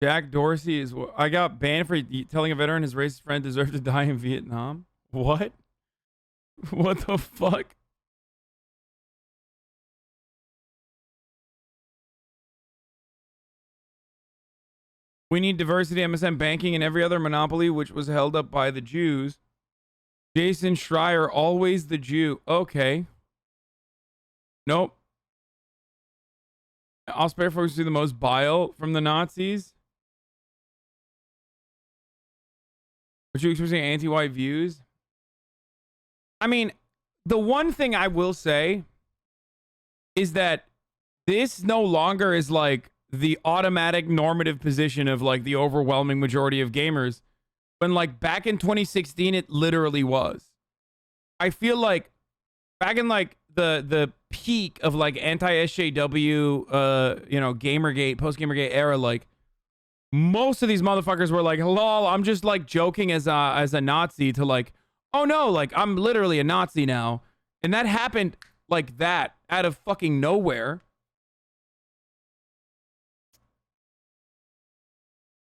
Jack Dorsey is. I got banned for telling a veteran his racist friend deserved to die in Vietnam. What? What the fuck? We need diversity, MSM banking, and every other monopoly which was held up by the Jews. Jason Schreier, always the Jew. Okay. Nope. I'll spare folks to the most bile from the Nazis. But you expressing anti-white views? I mean, the one thing I will say is that this no longer is like the automatic normative position of like the overwhelming majority of gamers. When like back in 2016, it literally was. I feel like back in like the peak of like anti SJW, you know, Gamergate, post Gamergate era, like most of these motherfuckers were like, lol, I'm just like joking as a Nazi, to like, oh no, like I'm literally a Nazi now. And that happened like that out of fucking nowhere.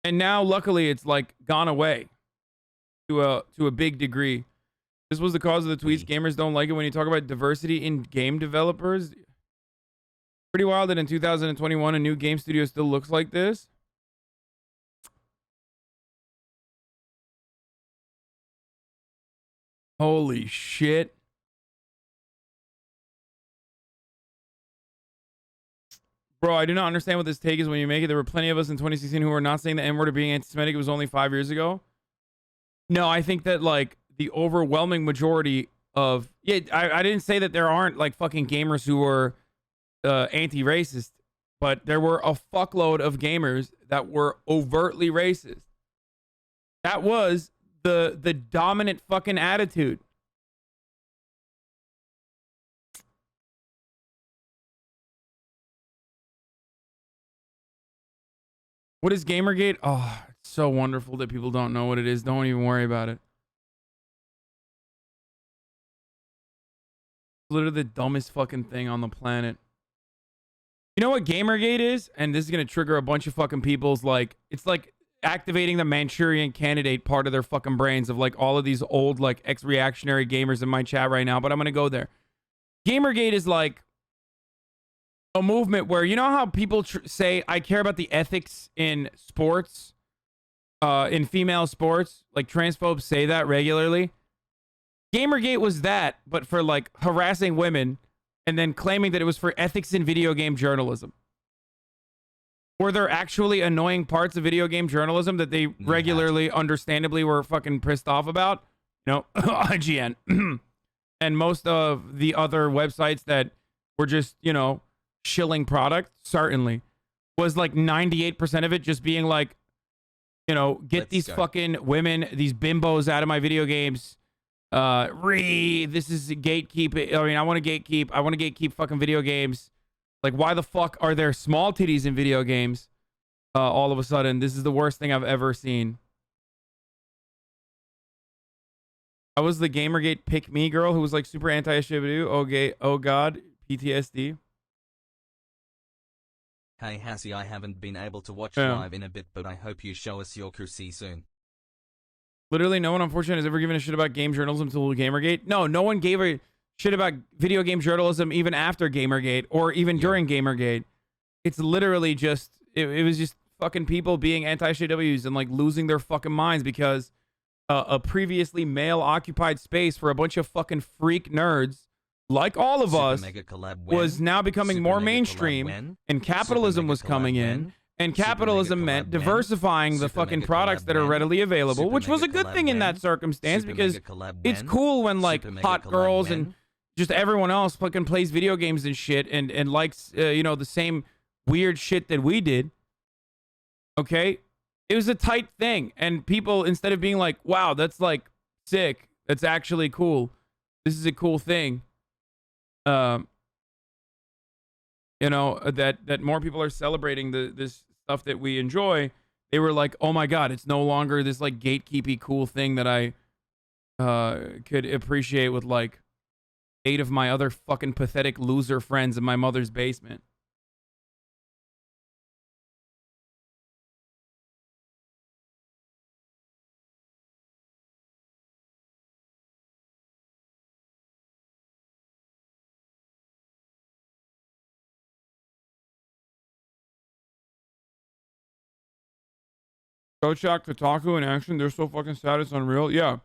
And now luckily it's like gone away to a big degree. This was the cause of the tweets. Gamers don't like it when you talk about diversity in game developers. Pretty wild that in 2021 a new game studio still looks like this. Holy shit. Bro, I do not understand what this take is when you make it. There were plenty of us in 2016 who were not saying the N-word or being anti-Semitic. It was only 5 years ago. No, I think that like the overwhelming majority of... Yeah, I didn't say that there aren't like fucking gamers who were anti-racist, but there were a fuckload of gamers that were overtly racist. That was the dominant fucking attitude. What is Gamergate? Oh, it's so wonderful that people don't know what it is. Don't even worry about it. It's literally the dumbest fucking thing on the planet. You know what Gamergate is? And this is going to trigger a bunch of fucking people's like, it's like activating the Manchurian Candidate part of their fucking brains of like all of these old like ex-reactionary gamers in my chat right now, but I'm going to go there. Gamergate is like a movement where, you know how people say, I care about the ethics in sports, in female sports, like transphobes say that regularly. Gamergate was that, but for like harassing women and then claiming that it was for ethics in video game journalism. Were there actually annoying parts of video game journalism that they regularly, understandably, were fucking pissed off about? No, IGN. And most of the other websites that were just, you know, shilling product, certainly. Was like 98% of it just being like, you know, get these fucking women, these bimbos out of my video games. This is gatekeep. I mean, I want to gatekeep. I want to gatekeep fucking video games. Like, why the fuck are there small titties in video games? All of a sudden, this is the worst thing I've ever seen. I was the Gamergate pick me girl who was like super anti SJW. Oh god, PTSD. Hey Hassie, I haven't been able to watch live in a bit, but I hope you show us your QC soon. Literally no one, unfortunately, has ever given a shit about game journalism until Gamergate. No one gave a shit about video game journalism even after Gamergate or even during Gamergate. It's literally just, it was just fucking people being anti-SJWs and like losing their fucking minds because a previously male-occupied space for a bunch of fucking freak nerds like all of us, was now becoming more mainstream, and capitalism was coming in, and capitalism meant diversifying the fucking products that are readily available, which was a good thing in that circumstance, because it's cool when like hot girls and just everyone else fucking plays video games and shit and likes, you know, the same weird shit that we did. Okay? It was a tight thing, and people, instead of being like, wow, that's like sick, that's actually cool, this is a cool thing, you know, that more people are celebrating this stuff that we enjoy. They were like, oh my god, it's no longer this like gatekeepy cool thing that I could appreciate with like 8 of my other fucking pathetic loser friends in my mother's basement. Kochak, Kotaku in action. They're so fucking sad. It's unreal. Yeah.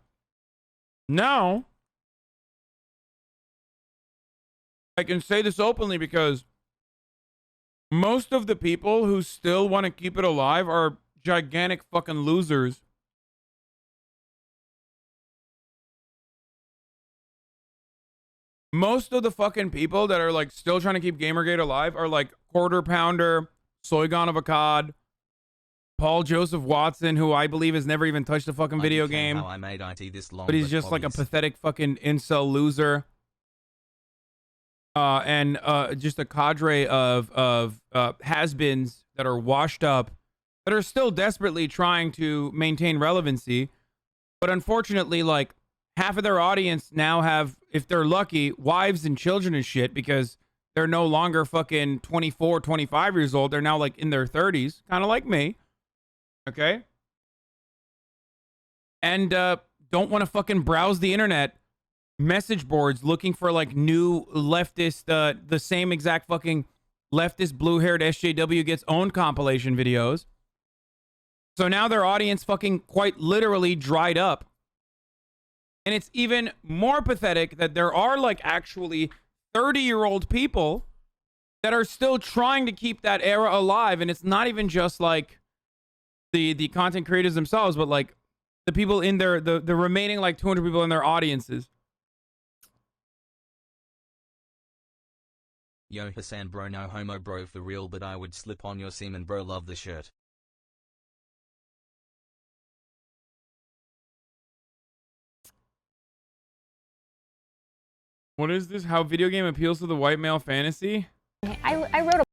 Now, I can say this openly because most of the people who still want to keep it alive are gigantic fucking losers. Most of the fucking people that are like still trying to keep Gamergate alive are like Quarter Pounder, Soygon of Akkad, Paul Joseph Watson, who I believe has never even touched a fucking video game. How I made IT this long, but he's just like a pathetic fucking incel loser. And just a cadre of has-beens that are washed up, that are still desperately trying to maintain relevancy. But unfortunately, like, half of their audience now have, if they're lucky, wives and children and shit, because they're no longer fucking 24, 25 years old. They're now like in their 30s, kind of like me. Okay? And don't want to fucking browse the internet message boards looking for like new leftist, the same exact fucking leftist blue-haired SJW gets owned compilation videos. So now their audience fucking quite literally dried up. And it's even more pathetic that there are like actually 30-year-old people that are still trying to keep that era alive. And it's not even just like the content creators themselves, but like the people in their, the remaining like 200 people in their audiences. Yo Hasan bro, no homo bro for real, but I would slip on your semen bro, love the shirt. What is this? How video game appeals to the white male fantasy? I wrote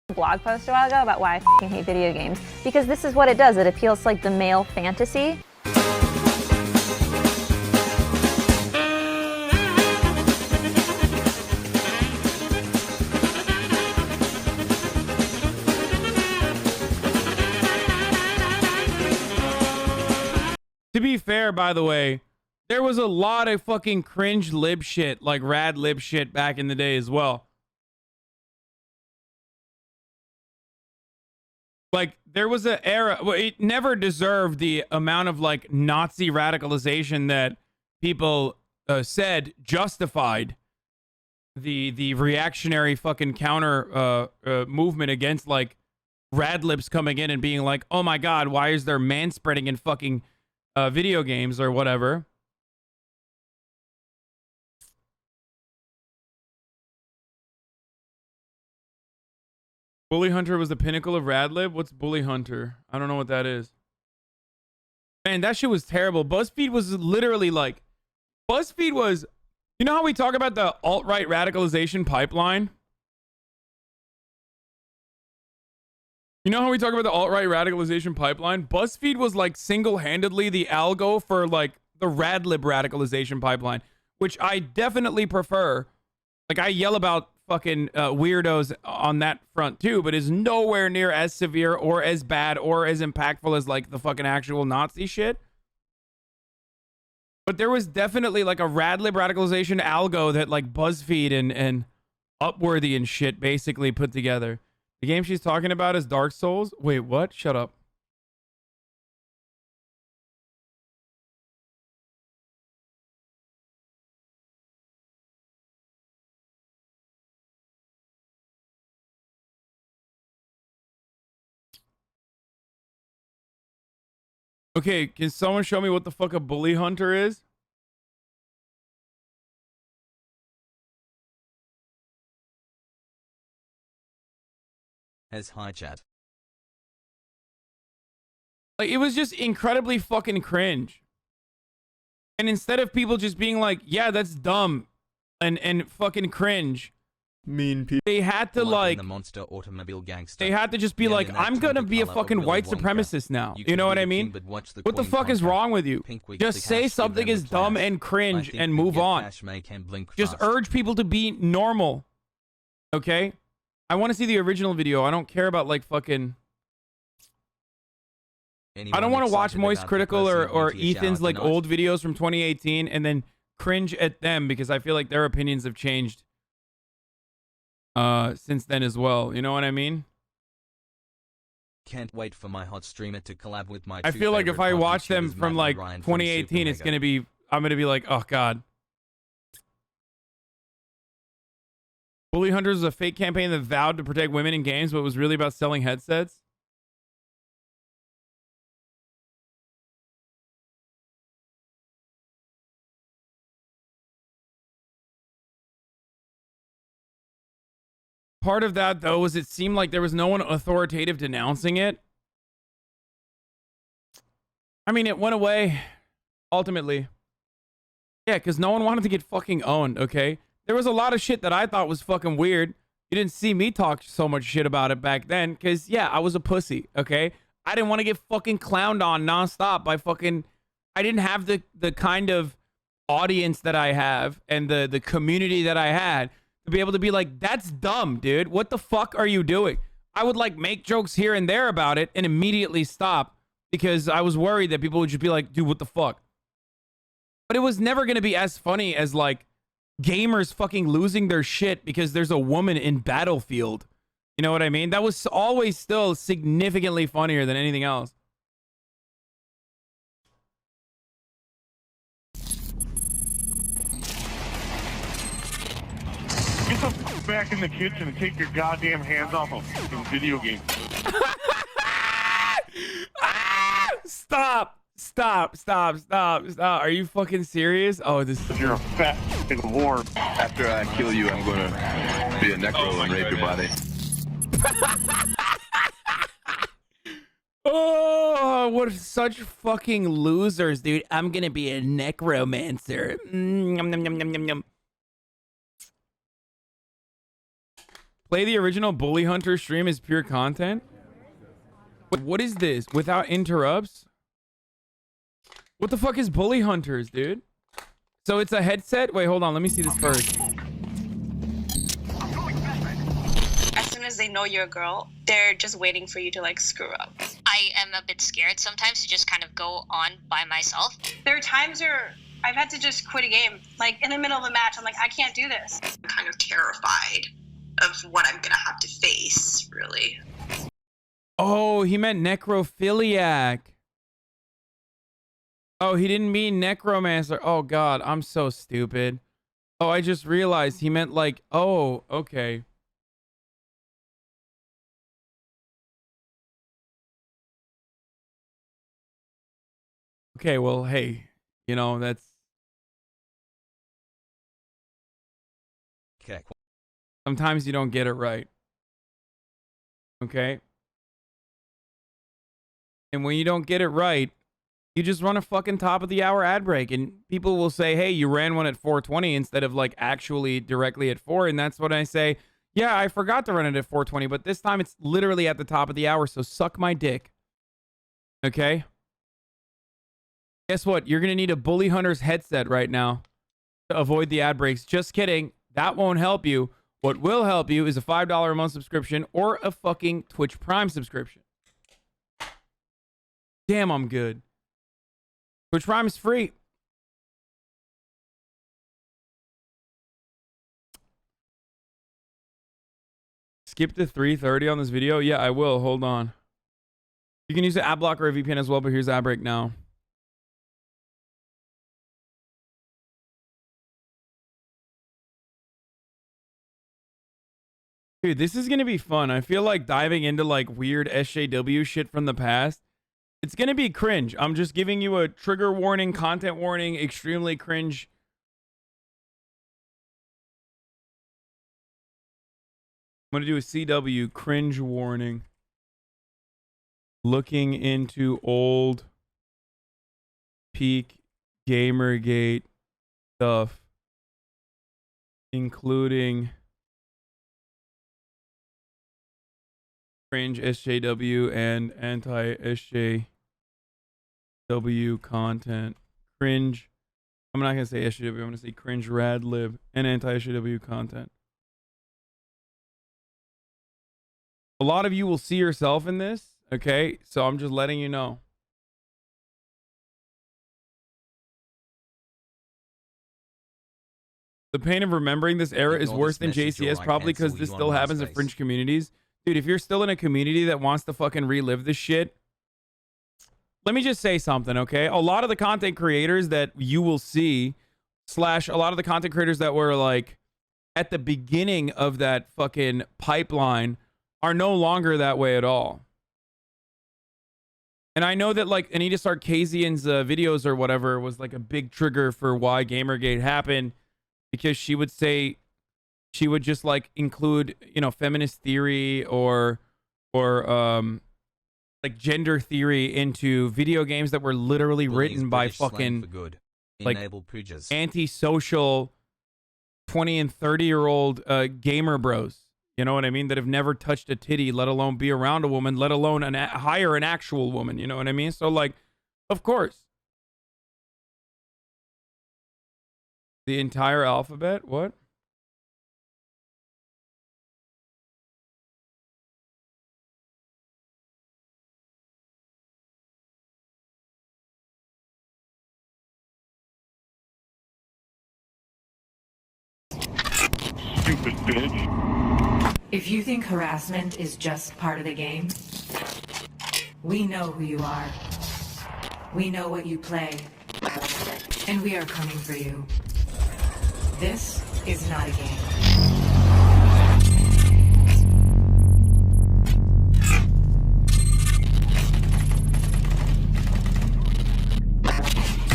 a blog post a while ago about why I fucking hate video games, because this is what it does. It appeals to like the male fantasy. To be fair, by the way, there was a lot of fucking cringe lib shit, like rad lib shit back in the day as well. Like, there was an era, well, it never deserved the amount of like Nazi radicalization that people said justified the reactionary fucking counter movement against like rad libs coming in and being like, oh my god, why is there manspreading in fucking video games or whatever. Bully Hunter was the pinnacle of Radlib. What's Bully Hunter? I don't know what that is. Man, that shit was terrible. BuzzFeed was literally like, BuzzFeed was, you know how we talk about the alt-right radicalization pipeline? You know how we talk about the alt-right radicalization pipeline? BuzzFeed was like single-handedly the algo for like the Radlib radicalization pipeline, which I definitely prefer. Like, I yell about fucking weirdos on that front too, but is nowhere near as severe or as bad or as impactful as like the fucking actual Nazi shit. But there was definitely like a Radlib radicalization algo that like BuzzFeed and Upworthy and shit basically put together. The game she's talking about is Dark Souls. Wait, what? Shut up. Okay, can someone show me what the fuck a bully hunter is? As hi chat. Like, it was just incredibly fucking cringe. And instead of people just being like, yeah, that's dumb and fucking cringe, mean people, they had to like, the monster automobile gangster. they had to just be like, I'm gonna be a fucking white supremacist now. You know what I mean? What the fuck is wrong with you? Just say something is dumb and cringe and move on. Just urge people to be normal. Okay? I want to see the original video. I don't care about like fucking... I don't want to watch Moist Critical or Ethan's like old videos from 2018 and then cringe at them because I feel like their opinions have changed since then as well. You know what I mean? Can't wait for my hot streamer to collab with my I two feel like if favorite I hot watch them YouTubers, from Matt and like Ryan from 2018, it's Super gonna be, I'm gonna be like, oh god. Bully Hunters is a fake campaign that vowed to protect women in games, but was really about selling headsets. Part of that, though, was it seemed like there was no one authoritative denouncing it. I mean, it went away, ultimately. Yeah, because no one wanted to get fucking owned, okay? There was a lot of shit that I thought was fucking weird. You didn't see me talk so much shit about it back then, because, yeah, I was a pussy, okay? I didn't want to get fucking clowned on nonstop by fucking... I didn't have the kind of audience that I have and the community that I had to be able to be like, that's dumb, dude. What the fuck are you doing? I would like make jokes here and there about it and immediately stop because I was worried that people would just be like, dude, what the fuck? But it was never going to be as funny as like gamers fucking losing their shit because there's a woman in Battlefield. You know what I mean? That was always still significantly funnier than anything else. Get the fuck back in the kitchen and take your goddamn hands off of fucking video games. Stop. Are you fucking serious? Oh, this is... You're a fat fucking whore. After I kill you, I'm gonna be a necro and rape your body. Oh, what such fucking losers, dude. I'm gonna be a necromancer. Yum, yum, yum, yum, yum, yum. Play the original Bully Hunter stream as pure content? Wait, what is this? Without interrupts? What the fuck is Bully Hunters, dude? So it's a headset? Wait, hold on. Let me see this first. As soon as they know you're a girl, they're just waiting for you to like screw up. I am a bit scared sometimes to just kind of go on by myself. There are times where I've had to just quit a game. Like in the middle of a match, I'm like, I can't do this. I'm kind of terrified of what I'm gonna have to face, really. Oh, he meant necrophiliac. Oh, he didn't mean necromancer. Oh, God, I'm so stupid. Oh, I just realized he meant like, oh, okay. Okay, well, hey, you know, that's... Okay. Sometimes you don't get it right. Okay? And when you don't get it right, you just run a fucking top of the hour ad break and people will say, hey, you ran one at 4:20 instead of like actually directly at 4. And that's what I say. Yeah, I forgot to run it at 4:20, but this time it's literally at the top of the hour. So suck my dick. Okay? Guess what? You're going to need a Bully Hunter's headset right now to avoid the ad breaks. Just kidding. That won't help you. What will help you is a $5 a month subscription or a fucking Twitch Prime subscription. Damn, I'm good. Twitch Prime is free. Skip to 3:30 on this video? Yeah, I will. Hold on. You can use an ad block or a VPN as well, but here's the ad break now. Dude, this is going to be fun. I feel like diving into like weird SJW shit from the past. It's going to be cringe. I'm just giving you a trigger warning, content warning, extremely cringe. I'm going to do a CW cringe warning. Looking into old peak Gamergate stuff, including cringe SJW and anti SJW content. Cringe. I'm not going to say SJW. I'm going to say cringe radlib and anti SJW content. A lot of you will see yourself in this. Okay. So I'm just letting you know. The pain of remembering this era is worse than JCS, probably because this still happens in fringe communities. dude, if you're still in a community that wants to fucking relive this shit, let me just say something, okay? A lot of the content creators that you will see, / a lot of the content creators that were like at the beginning of that fucking pipeline are no longer that way at all. And I know that like Anita Sarkeesian's videos or whatever was like a big trigger for why Gamergate happened, because she would say, she would just like include, you know, feminist theory or like gender theory into video games that were literally written by fucking like antisocial 20 and 30-year-old gamer bros. You know what I mean? That have never touched a titty, let alone be around a woman, let alone hire an actual woman. You know what I mean? So like, of course. The entire alphabet? What? Stupid bitch. If you think harassment is just part of the game, we know who you are. We know what you play. And we are coming for you. This is not a game.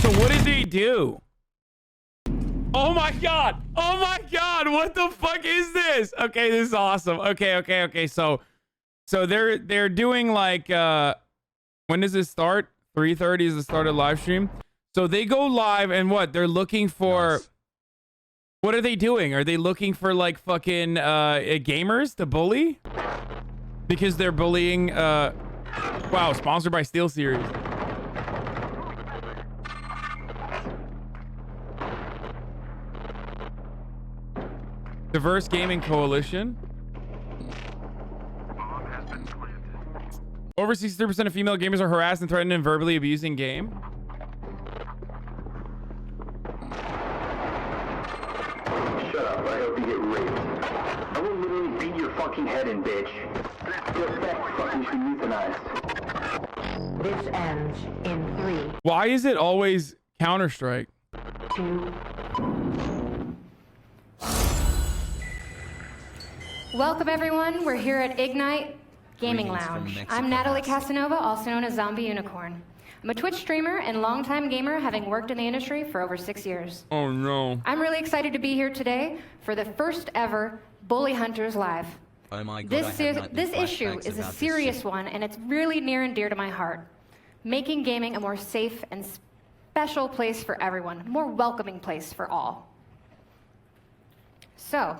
So what did they do? Oh my god! Oh my god! What the fuck is this? Okay, this is awesome. Okay. So they're doing like when does this start? 3:30 is the start of live stream. So they go live and what? They're looking for what are they doing? Are they looking for like fucking gamers to bully? Because they're bullying wow, sponsored by SteelSeries. Diverse Gaming Coalition. Over 63% of female gamers are harassed and threatened and verbally abusing game. Shut up, I hope you get raped. I will literally beat your fucking head in, bitch. Your sex fucking should be euthanized. This ends in 3, Why is it always Counter-Strike? 2. Welcome everyone, we're here at Ignite Gaming Lounge. I'm Natalie Casanova, also known as Zombie Unicorn. I'm a Twitch streamer and longtime gamer, having worked in the industry for over 6 years. Oh no. I'm really excited to be here today for the first ever Bully Hunters Live. Oh my God, this issue is a serious one, and it's really near and dear to my heart. Making gaming a more safe and special place for everyone, a more welcoming place for all. So,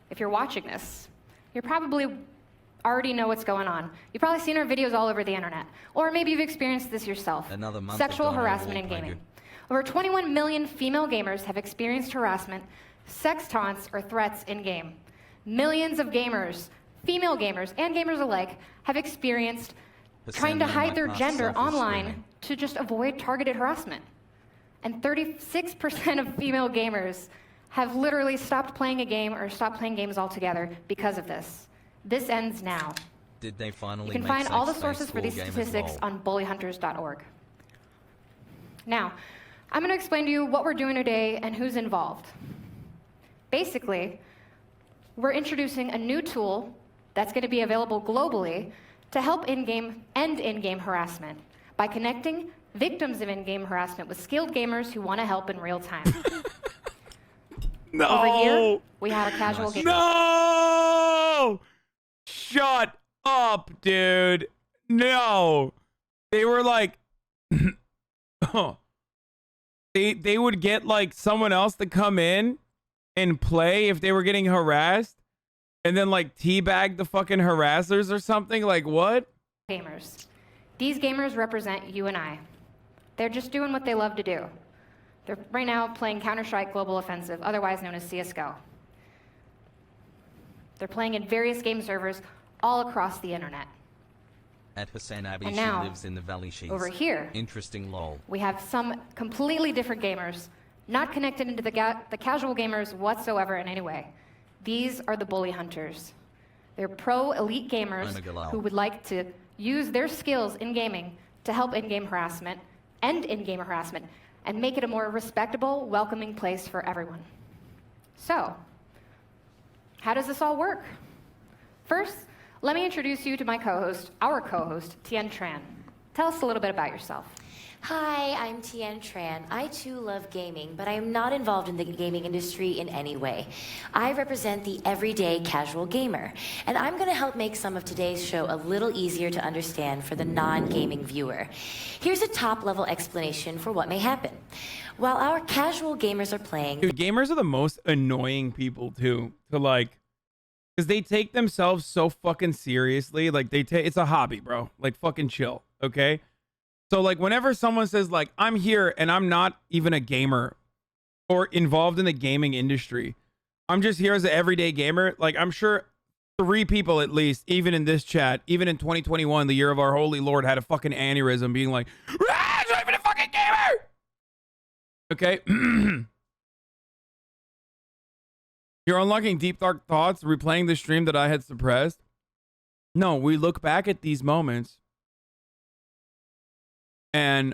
if you're watching this, you probably already know what's going on. You've probably seen our videos all over the internet. Or maybe you've experienced this yourself. Sexual harassment in gaming. Over 21 million female gamers have experienced harassment, sex taunts, or threats in-game. Millions of gamers, female gamers, and gamers alike, have experienced trying to hide their gender online to just avoid targeted harassment. And 36% of female gamers have literally stopped playing a game or stopped playing games altogether because of this. This ends now. Did they finally You can find all the sources for these statistics on bullyhunters.org. Now, I'm going to explain to you what we're doing today and who's involved. Basically, we're introducing a new tool that's going to be available globally to help end in-game harassment by connecting victims of in-game harassment with skilled gamers who want to help in real time. No. Over here, we have a casual gamer. No! Shut up, dude. No. They were like, they would get like someone else to come in and play if they were getting harassed, and then like teabag the fucking harassers or something. Like what? Gamers. These gamers represent you and I. They're just doing what they love to do. They're right now playing Counter-Strike Global Offensive, otherwise known as CSGO. They're playing in various game servers all across the internet. At Hasan And now, lives in the Valley She's. over here, Interesting lol. we have some completely different gamers not connected into the casual gamers whatsoever in any way. These are the bully hunters. They're pro elite gamers who would like to use their skills in gaming to help in-game harassment, end in-game harassment, and make it a more respectable, welcoming place for everyone. So, how does this all work? First, let me introduce you to my co-host, our co-host, Tien Tran. Tell us a little bit about yourself. Hi, I'm Tien Tran. I too love gaming, but I am not involved in the gaming industry in any way. I represent the everyday casual gamer, and I'm going to help make some of today's show a little easier to understand for the non-gaming viewer. Here's a top-level explanation for what may happen. While our casual gamers are playing... Dude, gamers are the most annoying people, too, to like... Because they take themselves so fucking seriously. Like, it's a hobby, bro. Like, fucking chill, okay? So, like, whenever someone says, like, I'm here and I'm not even a gamer or involved in the gaming industry, I'm just here as an everyday gamer, like, I'm sure 3 people at least, even in this chat, even in 2021, the year of our holy Lord, had a fucking aneurysm being like, I'm not even a fucking gamer! Okay? You're unlocking deep, dark thoughts, replaying the stream that I had suppressed. No, we look back at these moments and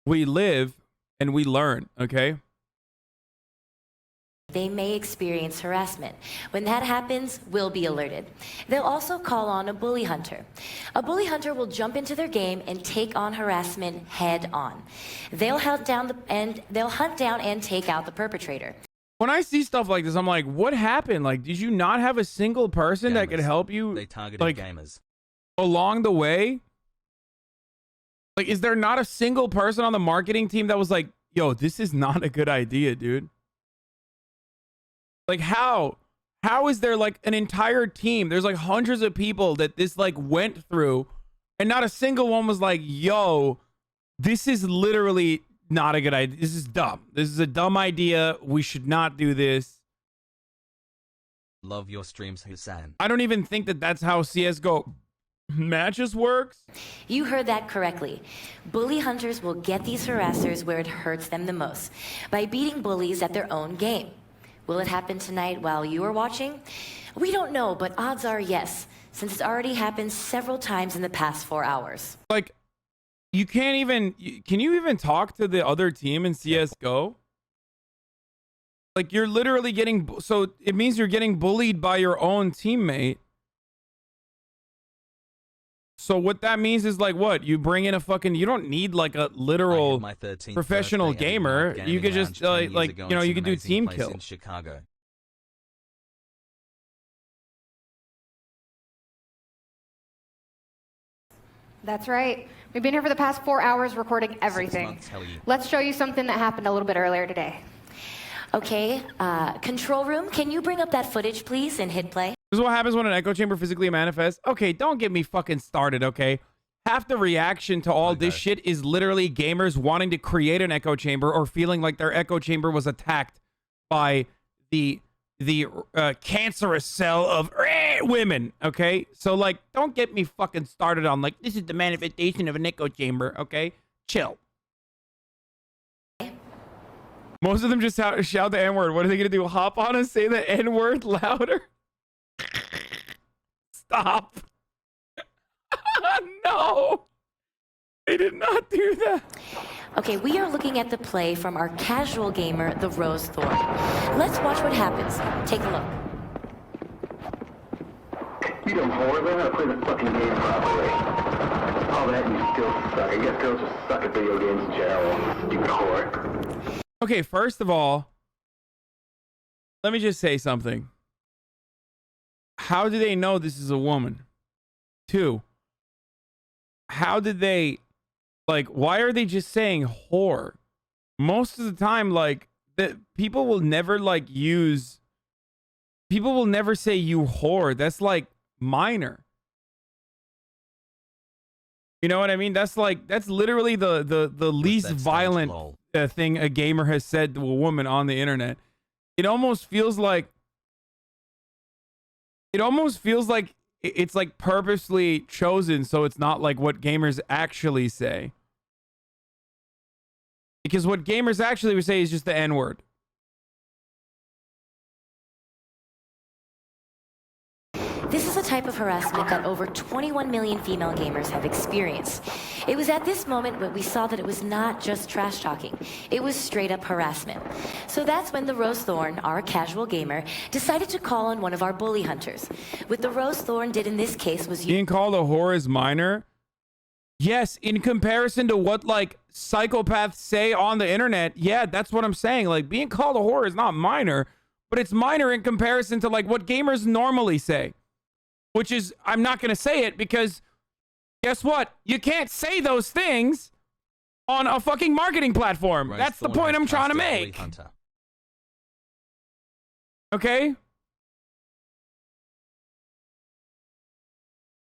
we live and we learn, okay? They may experience harassment. When that happens, we'll be alerted. They'll also call on a bully hunter. A bully hunter will jump into their game and take on harassment head on. They'll hunt down and take out the perpetrator. When I see stuff like this, I'm like, what happened? Like, did you not have a single person that could help you? They targeted like, gamers along the way? Like, is there not a single person on the marketing team that was like, yo, this is not a good idea, dude? Like, how is there like an entire team? There's like hundreds of people that this like went through and not a single one was like, yo, this is literally not a good idea. This is dumb. This is a dumb idea. We should not do this. Love your streams, Hasan. I don't even think that that's how CSGO matches works. You heard that correctly. Bully hunters will get these harassers where it hurts them the most, by beating bullies at their own game. Will it happen tonight while you are watching? We don't know, but odds are yes, since it's already happened several times in the past 4 hours. Like, you can't even... Can you even talk to the other team in CSGO? Like, you're literally getting... So, it means you're getting bullied by your own teammate. So, what that means is, like, what? You bring in a fucking... You don't need, like, a literal professional gamer. You could just, like, you know, you could do team kill. In Chicago. That's right. We've been here for the past 4 hours recording everything. Let's show you something that happened a little bit earlier today. Okay, control room, can you bring up that footage, please, and hit play? This is what happens when an echo chamber physically manifests. Okay, don't get me fucking started, okay? Half the reaction to all this shit is literally gamers wanting to create an echo chamber or feeling like their echo chamber was attacked by the cancerous cell of women, okay? So, like, don't get me fucking started on, like, this is the manifestation of an echo chamber, okay? Chill. Most of them just shout the N-word. What are they gonna do? Hop on and say the N-word louder? Stop. No. They did not do that. Okay, we are looking at the play from our casual gamer, the Rose Thorn. Let's watch what happens. Take a look. You dumb whore, learn how to play the fucking game properly. All that you still suck. I guess girls just suck at video games in general. Stupid whore. Okay, first of all, let me just say something. How do they know this is a woman? 2, how did they, like, why are they just saying whore? Most of the time, like, people will never, like, people will never say you whore. That's, like, minor. You know what I mean? That's, like, that's literally the least violent thing a gamer has said to a woman on the internet. It almost feels like it's like purposely chosen so it's not like what gamers actually say. Because what gamers actually would say is just the N-word. This is a type of harassment that over 21 million female gamers have experienced. It was at this moment when we saw that it was not just trash talking, it was straight up harassment. So that's when the Rose Thorn, our casual gamer, decided to call on one of our bully hunters. What the Rose Thorn did in this case was being called a whore is minor. Yes, in comparison to what like psychopaths say on the internet, yeah, that's what I'm saying. Like being called a whore is not minor, but it's minor in comparison to like what gamers normally say. Which is, I'm not going to say it because guess what? You can't say those things on a fucking marketing platform. Rose That's the Thorn point has I'm trying to casted Bully make. Hunter. Okay?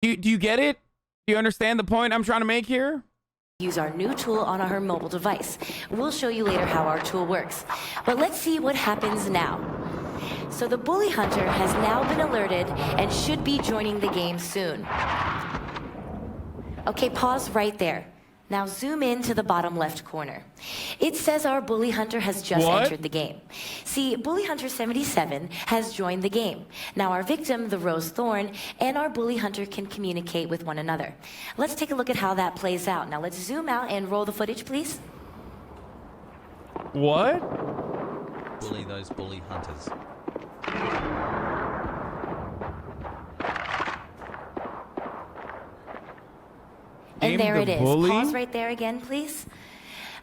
Do you get it? Do you understand the point I'm trying to make here? Use our new tool on her mobile device. We'll show you later how our tool works. But let's see what happens now. So the bully hunter has now been alerted and should be joining the game soon. Okay, pause right there. Now zoom in to the bottom left corner. It says our bully hunter has just entered the game. See, bully hunter 77 has joined the game. Now our victim, the Rose Thorn, and our bully hunter can communicate with one another. Let's take a look at how that plays out. Now let's zoom out and roll the footage, please. What? Bully those bully hunters. And there it is. Bully? Pause right there again, please.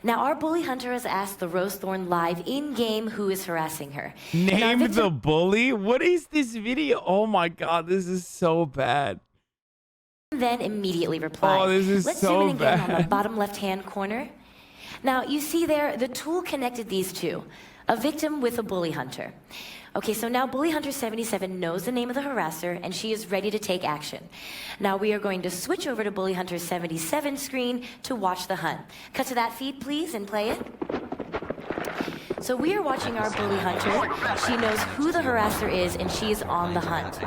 Now, our bully hunter has asked the Rose Thorn live in-game who is harassing her. Name the bully? What is this video? Oh my god, this is so bad. Then immediately replied. Oh, this is Let's so zoom in again bad. on the bottom left-hand corner. Now, you see there, the tool connected these two, a victim with a bully hunter. Okay, so now Bully Hunter 77 knows the name of the harasser, and she is ready to take action. Now we are going to switch over to Bully Hunter 77's screen to watch the hunt. Cut to that feed, please, and play it. So we are watching our bully hunter. She knows who the harasser is, and she is on the hunt.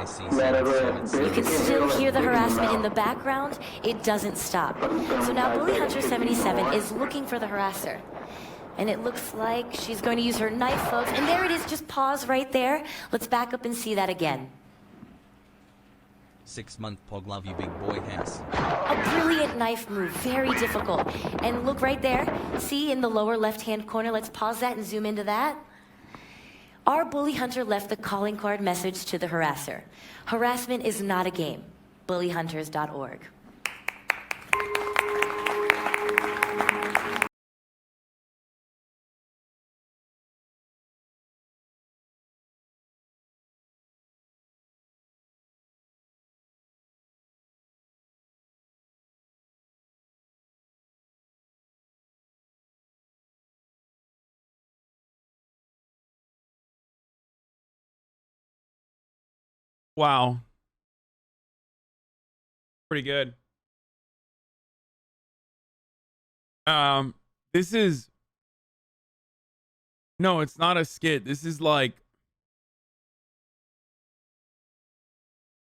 You can still hear the harassment in the background. It doesn't stop. So now Bully Hunter 77 is looking for the harasser. And it looks like she's going to use her knife, folks. And there it is. Just pause right there. Let's back up and see that again. 6-month pog love you big boy house. A brilliant knife move, very difficult. And look right there, see in the lower left-hand corner, let's pause that and zoom into that. Our bully hunter left the calling card message to the harasser. Harassment is not a game. bullyhunters.org. Wow. Pretty good. This is... No, it's not a skit. This is like...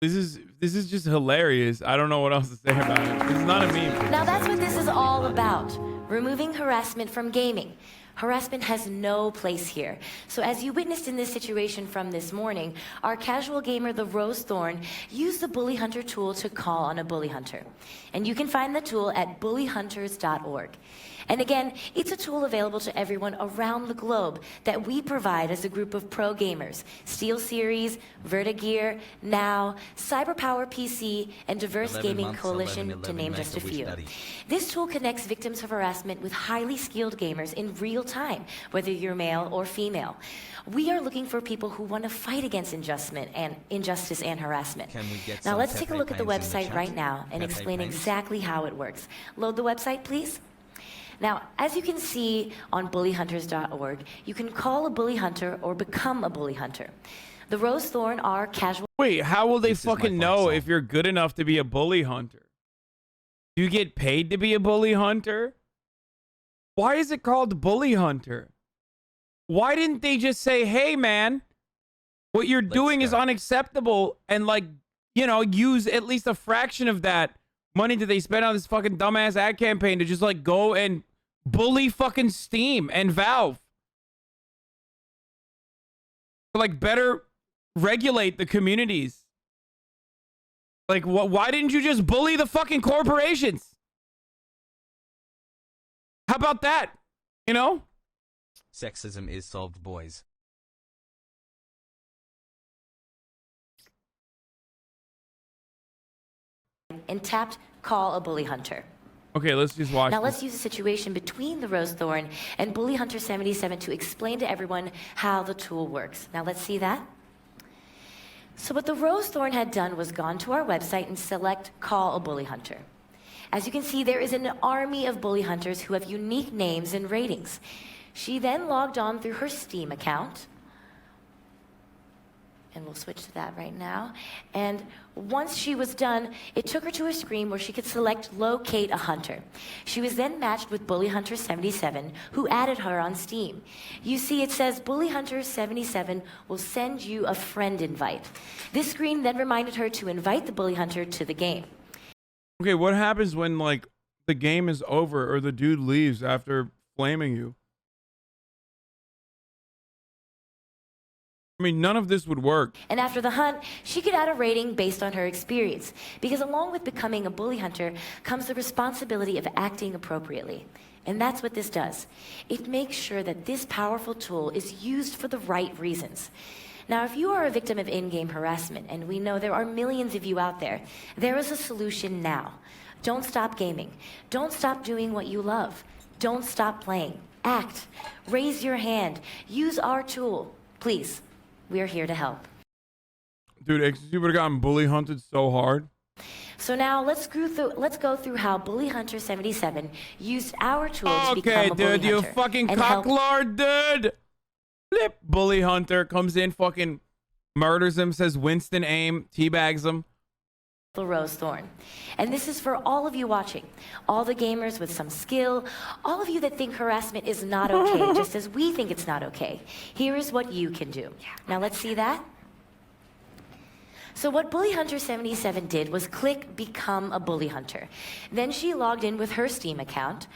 This is just hilarious. I don't know what else to say about it. This is not a meme. Now that's what this is all about. Removing harassment from gaming. Harassment has no place here. So as you witnessed in this situation from this morning, our casual gamer, the Rose Thorn, used the Bully Hunter tool to call on a bully hunter. And you can find the tool at bullyhunters.org. And again, it's a tool available to everyone around the globe that we provide as a group of pro gamers. SteelSeries, Vertigear, Now, CyberPower PC, and Diverse Gaming Coalition, to name just a few. This tool connects victims of harassment with highly skilled gamers in real time, whether you're male or female. We are looking for people who want to fight against injustice and harassment. Now let's take a look at the website right now and explain exactly how it works. Load the website, please. Now, as you can see on bullyhunters.org, you can call a bully hunter or become a bully hunter. The Rose Thorn are casual... Wait, how will they fucking know if you're good enough to be a bully hunter? Do you get paid to be a bully hunter? Why is it called bully hunter? Why didn't they just say, hey, man, what you're doing is unacceptable, and, like, you know, use at least a fraction of that money that they spent on this fucking dumbass ad campaign to just, like, go and bully fucking Steam and Valve. Like, better regulate the communities. Like, why didn't you just bully the fucking corporations? How about that? You know? Sexism is solved, boys. And tapped call a bully hunter. Okay, let's just watch Now this. let's use a situation between the Rose Thorn and Bully Hunter 77 to explain to everyone how the tool works. Now let's see that. So what the Rose Thorn had done was gone to our website and select Call a Bully Hunter. As you can see, there is an army of bully hunters who have unique names and ratings. She then logged on through her Steam account. And we'll switch to that right now. And once she was done, it took her to a screen where she could select Locate a Hunter. She was then matched with Bully Hunter 77, who added her on Steam. You see, it says Bully Hunter 77 will send you a friend invite. This screen then reminded her to invite the Bully Hunter to the game. Okay, what happens when, like, the game is over or the dude leaves after flaming you? I mean, none of this would work. And after the hunt, she could add a rating based on her experience, because along with becoming a bully hunter comes the responsibility of acting appropriately. And that's what this does. It makes sure that this powerful tool is used for the right reasons. Now, if you are a victim of in-game harassment, and we know there are millions of you out there, there is a solution now. Don't stop gaming. Don't stop doing what you love. Don't stop playing. Act. Raise your hand. Use our tool. Please. We are here to help. Dude, XC would have gotten bully hunted so hard. So now let's go through how Bully Hunter 77 used our tool to become a bully hunter. Okay, dude, you fucking cocklord, dude. Flip. Bully hunter comes in, fucking murders him, says Winston aim, teabags him. The Rose Thorn. And this is for all of you watching, all the gamers with some skill, all of you that think harassment is not okay, just as we think it's not okay. Here is what you can do. Now let's see that. So what Bully Hunter 77 did was click Become a Bully Hunter. Then she logged in with her Steam account.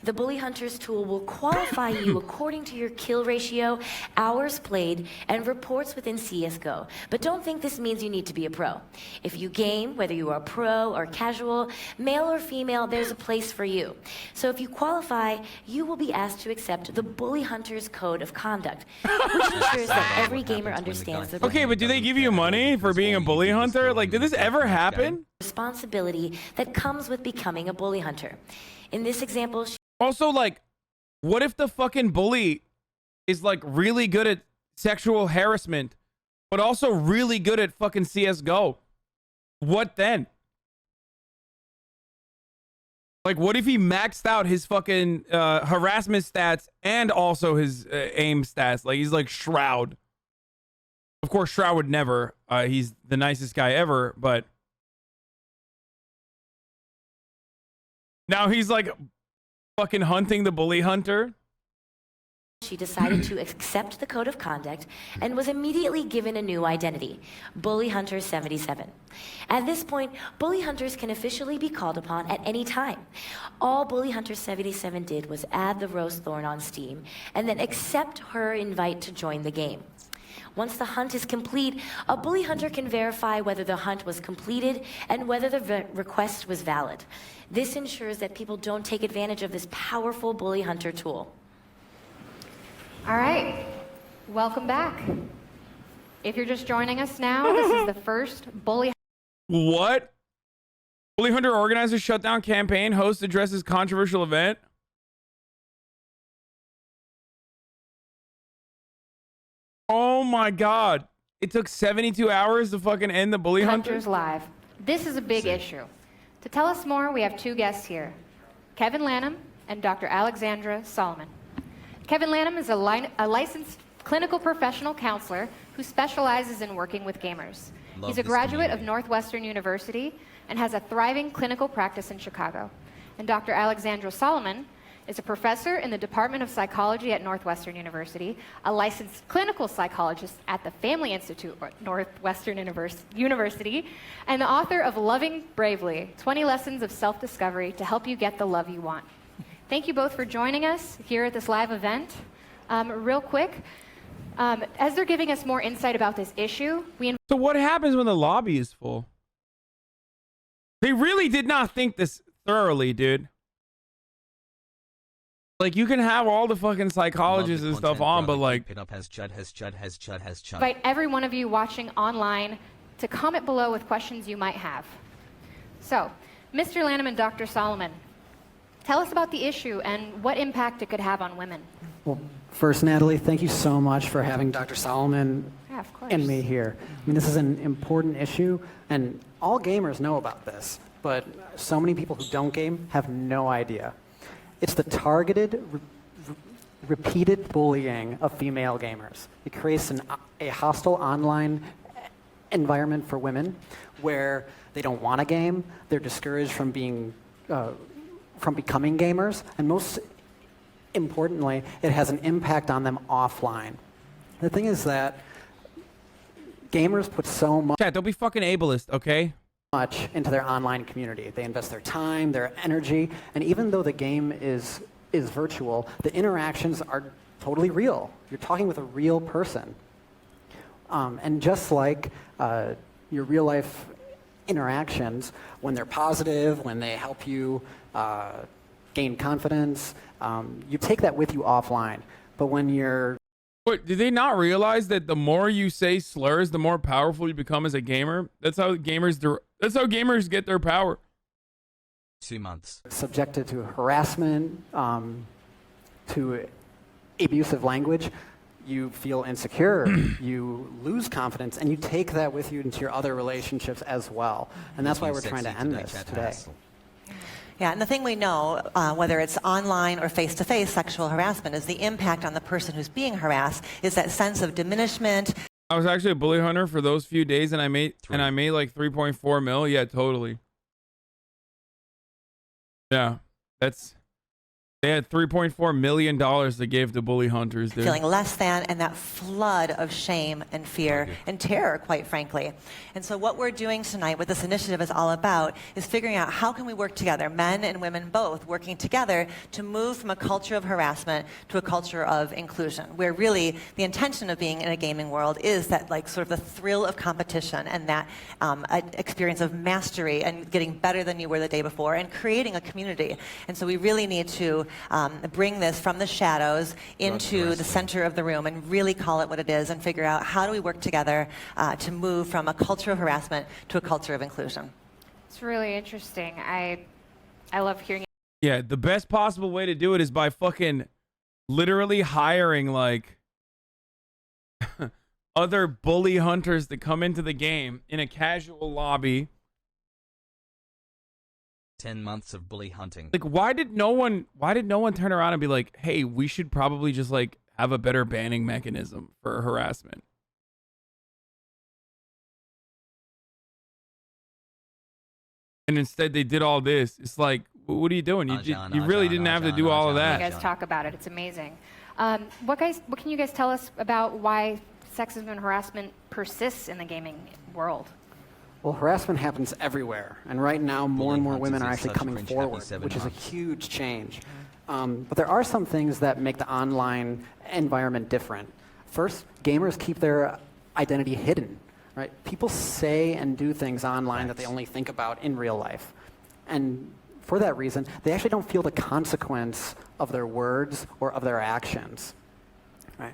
The Bully Hunters tool will qualify you according to your kill ratio, hours played, and reports within CSGO. But don't think this means you need to be a pro. If you game, whether you are pro or casual, male or female, there's a place for you. So if you qualify, you will be asked to accept the Bully Hunters Code of Conduct, which ensures that every gamer understands the Okay, but do they give you money for being a bully hunter? Like, did this ever happen? Responsibility that comes with becoming a bully hunter. In this example, also, like, what if the fucking bully is, like, really good at sexual harassment, but also really good at fucking CSGO? What then? Like, what if he maxed out his fucking harassment stats and also his aim stats? Like, he's like Shroud. Of course, Shroud would never. He's the nicest guy ever, but now he's like fucking hunting the bully hunter. She decided to accept the code of conduct and was immediately given a new identity, Bully Hunter 77. At this point, bully hunters can officially be called upon at any time. All Bully Hunter 77 did was add the Rose Thorn on Steam and then accept her invite to join the game. Once the hunt is complete, a bully hunter can verify whether the hunt was completed and whether the request was valid. This ensures that people don't take advantage of this powerful bully hunter tool. All right, welcome back. If you're just joining us now, this is the first bully. What? Bully hunter organizers shut down campaign. Host addresses controversial event. Oh my god. It took 72 hours to fucking end the bully Hunters Live. This is a big issue. To tell us more, we have two guests here, Kevin Lanham and Dr. Alexandra Solomon. Kevin Lanham is a licensed clinical professional counselor who specializes in working with gamers. He's a graduate of Northwestern University and has a thriving clinical practice in Chicago. And Dr. Alexandra Solomon is a professor in the Department of Psychology at Northwestern University, a licensed clinical psychologist at the Family Institute at Northwestern University, and the author of Loving Bravely, 20 Lessons of Self-Discovery to Help You Get the Love You Want. Thank you both for joining us here at this live event. Real quick, as they're giving us more insight about this issue, So what happens when the lobby is full? They really did not think this thoroughly, dude. Like, you can have all the fucking psychologists and stuff on, but like, invite every one of you watching online to comment below with questions you might have. So, Mr. Lanham and Dr. Solomon, tell us about the issue and what impact it could have on women. Well, first, Natalie, thank you so much for having Dr. Solomon and me here. I mean, this is an important issue, and all gamers know about this, but so many people who don't game have no idea. It's the targeted, repeated bullying of female gamers. It creates a hostile online environment for women where they don't want to game, they're discouraged from becoming gamers, and most importantly, it has an impact on them offline. The thing is that gamers put so much... Chat, don't be fucking ableist, okay? ...much into their online community. They invest their time, their energy, and even though the game is virtual, the interactions are totally real. You're talking with a real person. And just like your real-life interactions, when they're positive, when they help you gain confidence, you take that with you offline. But when you're... What, did they not realize that the more you say slurs, the more powerful you become as a gamer? That's how gamers get their power. 2 months. Subjected to harassment, to abusive language, you feel insecure, you lose confidence, and you take that with you into your other relationships as well. And that's why we're trying to end this today. Yeah, and the thing we know, whether it's online or face-to-face sexual harassment, is the impact on the person who's being harassed is that sense of diminishment. I was actually a bully hunter for those few days, and I made like 3.4 mil. Yeah, totally. Yeah, they had $3.4 million they gave to bully hunters, dude. Feeling less than, and that flood of shame and fear and terror, quite frankly. And so what we're doing tonight, what this initiative is all about, is figuring out how can we work together, men and women both, working together to move from a culture of harassment to a culture of inclusion, where really the intention of being in a gaming world is that like sort of the thrill of competition and that experience of mastery and getting better than you were the day before and creating a community. And so we really need to bring this from the shadows into the center of the room and really call it what it is and figure out how do we work together to move from a culture of harassment to a culture of inclusion. It's really interesting. I love hearing it. Yeah, the best possible way to do it is by fucking literally hiring like other bully hunters to come into the game in a casual lobby. 10 months of bully hunting. Like, why did no one turn around and be like, hey, we should probably just like have a better banning mechanism for harassment? And instead they did all this. It's like, what are you doing? You really didn't have to do all of that. You guys talk about it. It's amazing. What can you guys tell us about why sexism and harassment persists in the gaming world? Well, harassment happens everywhere, and right now more and more women are actually coming forward, which is a huge change. But there are some things that make the online environment different. First, gamers keep their identity hidden, right? People say and do things online that they only think about in real life. And for that reason, they actually don't feel the consequence of their words or of their actions, right?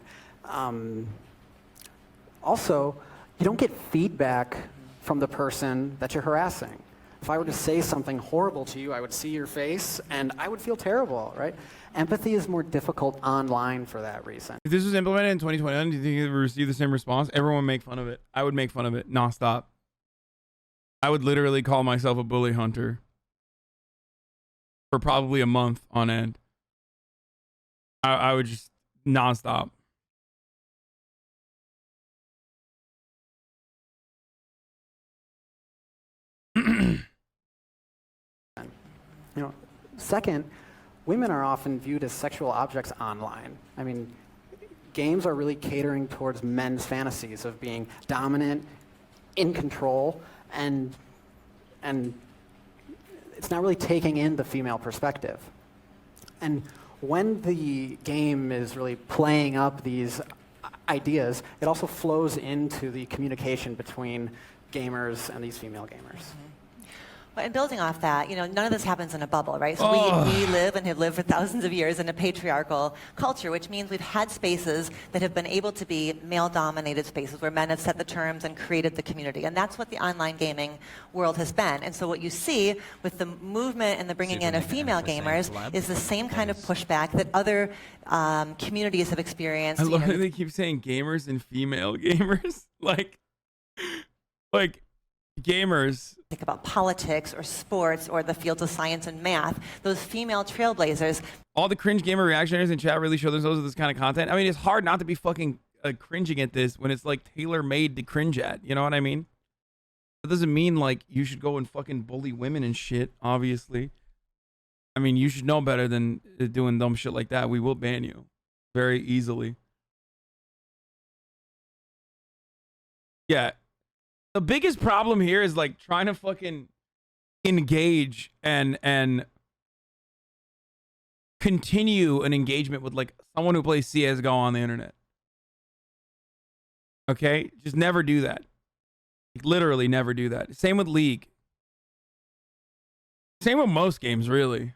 Also, you don't get feedback from the person that you're harassing. If I were to say something horrible to you, I would see your face and I would feel terrible, right? Empathy is more difficult online for that reason. If this was implemented in 2021, do you think it would receive the same response? Everyone would make fun of it. I would make fun of it nonstop. I would literally call myself a bully hunter for probably a month on end. I would just nonstop. Second, women are often viewed as sexual objects online. I mean, games are really catering towards men's fantasies of being dominant, in control, and it's not really taking in the female perspective. And when the game is really playing up these ideas, it also flows into the communication between gamers and these female gamers. Well, and building off that, none of this happens in a bubble, right? So we live and have lived for thousands of years in a patriarchal culture, which means we've had spaces that have been able to be male-dominated spaces where men have set the terms and created the community. And that's what the online gaming world has been. And so what you see with the movement and the bringing in of female gamers is the same kind of pushback that other communities have experienced. I love that they keep saying gamers and female gamers. like gamers. Think about politics or sports or the fields of science and math. Those female trailblazers. All the cringe gamer reactionaries in chat really show themselves with this kind of content. I mean, it's hard not to be fucking cringing at this when it's like tailor-made to cringe at. You know what I mean? That doesn't mean like you should go and fucking bully women and shit, obviously. I mean, you should know better than doing dumb shit like that. We will ban you very easily. Yeah. The biggest problem here is like trying to fucking engage and continue an engagement with like someone who plays CSGO on the internet. Okay? Just never do that. Like, literally never do that. Same with League. Same with most games, really.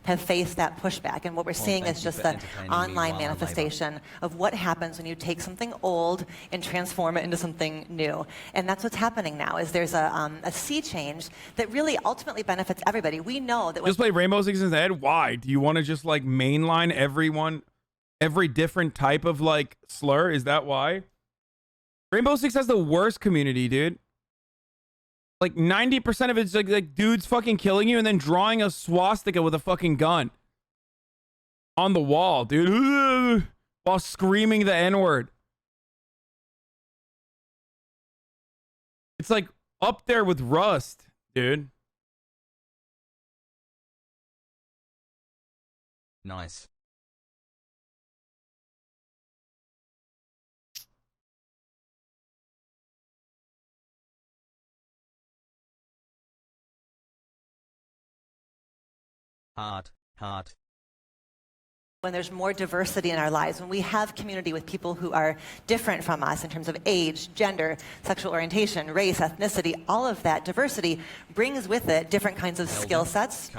Have faced that pushback. And what we're seeing is just the online manifestation of what happens when you take something old and transform it into something new. And that's what's happening now, is there's a sea change that really ultimately benefits everybody. We know that when just play Rainbow Six instead? Why? Do you want to just like mainline everyone, every different type of like slur? Is that why? Rainbow Six has the worst community, dude. Like 90% of it's like dudes fucking killing you and then drawing a swastika with a fucking gun on the wall, dude, while screaming the N-word. It's like up there with Rust, dude. Nice. Hard. When there's more diversity in our lives, when we have community with people who are different from us in terms of age, gender, sexual orientation, race, ethnicity, all of that diversity brings with it different kinds of skill sets,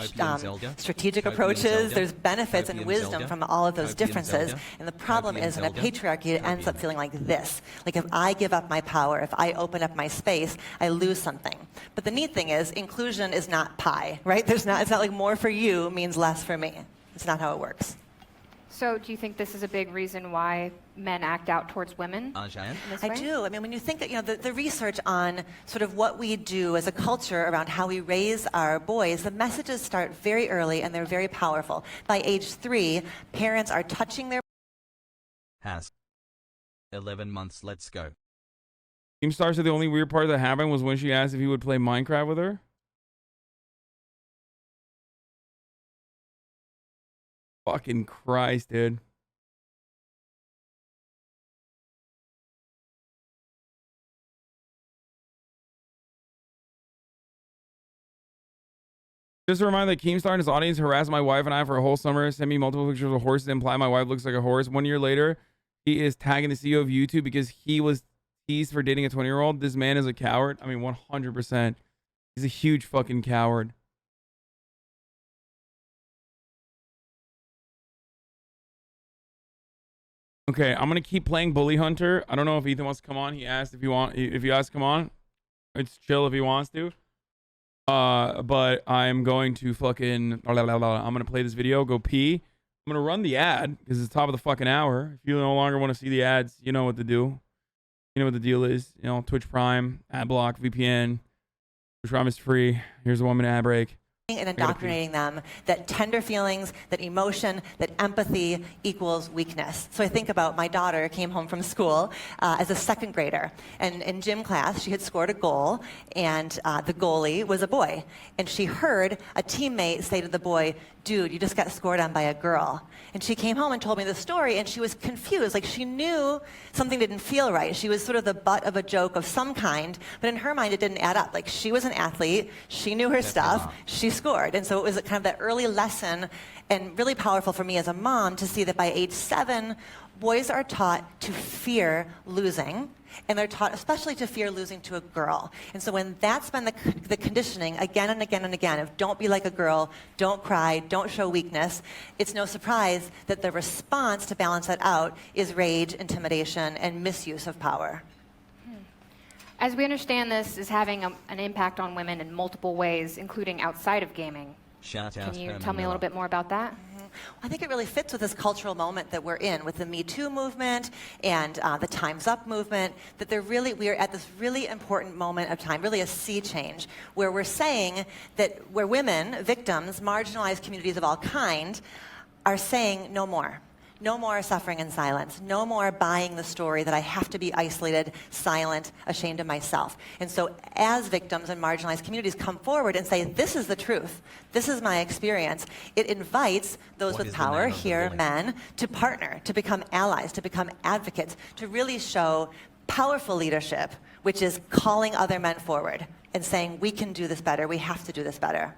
strategic approaches. There's benefits and wisdom from all of those differences. And the problem is in a patriarchy, it ends up feeling like this. Like if I give up my power, if I open up my space, I lose something. But the neat thing is inclusion is not pie, right? It's not like more for you means less for me. It's not how it works. So do you think this is a big reason why men act out towards women? I do. I mean, when you think that, the research on sort of what we do as a culture around how we raise our boys, the messages start very early and they're very powerful. By age 3, parents are touching their... Has 11 months, let's go. Team Star said the only weird part that happened was when she asked if he would play Minecraft with her. Fucking Christ, dude. Just a reminder that Keemstar and his audience harassed my wife and I for a whole summer, sent me multiple pictures of horses, imply my wife looks like a horse. 1 year later, he is tagging the CEO of YouTube because he was teased for dating a 20-year-old. This man is a coward. I mean, 100%. He's a huge fucking coward. Okay, I'm gonna keep playing Bully Hunter. I don't know if Ethan wants to come on. He asked if you ask to come on. It's chill if he wants to. But I'm going to fucking I'm gonna play this video, go pee. I'm gonna run the ad because it's the top of the fucking hour. If you no longer want to see the ads, you know what to do. You know what the deal is. You know, Twitch Prime, ad block, VPN. Twitch Prime is free. Here's a 1 minute ad break. And indoctrinating them that tender feelings, that emotion, that empathy equals weakness. So I think about my daughter came home from school as a 2nd grader. And in gym class, she had scored a goal, and the goalie was a boy. And she heard a teammate say to the boy, "Dude, you just got scored on by a girl." And she came home and told me the story, and she was confused. Like, she knew something didn't feel right. She was sort of the butt of a joke of some kind, but in her mind, it didn't add up. Like, she was an athlete. She knew her stuff. She scored. And so it was kind of that early lesson, and really powerful for me as a mom to see that by age 7, boys are taught to fear losing, and they're taught especially to fear losing to a girl. And so when that's been the conditioning again and again and again of don't be like a girl, don't cry, don't show weakness, it's no surprise that the response to balance that out is rage, intimidation, and misuse of power. As we understand, this is having an impact on women in multiple ways, including outside of gaming. Shout out. Can you tell me a little bit more about that? I think it really fits with this cultural moment that we're in, with the Me Too movement and the Time's Up movement, that we are at this really important moment of time, really a sea change, where we're saying that where women, victims, marginalized communities of all kind, are saying no more. No more suffering in silence. No more buying the story that I have to be isolated, silent, ashamed of myself. And so as victims and marginalized communities come forward and say, this is the truth, this is my experience, it invites those with power, here, men, to partner, to become allies, to become advocates, to really show powerful leadership, which is calling other men forward and saying, we can do this better, we have to do this better.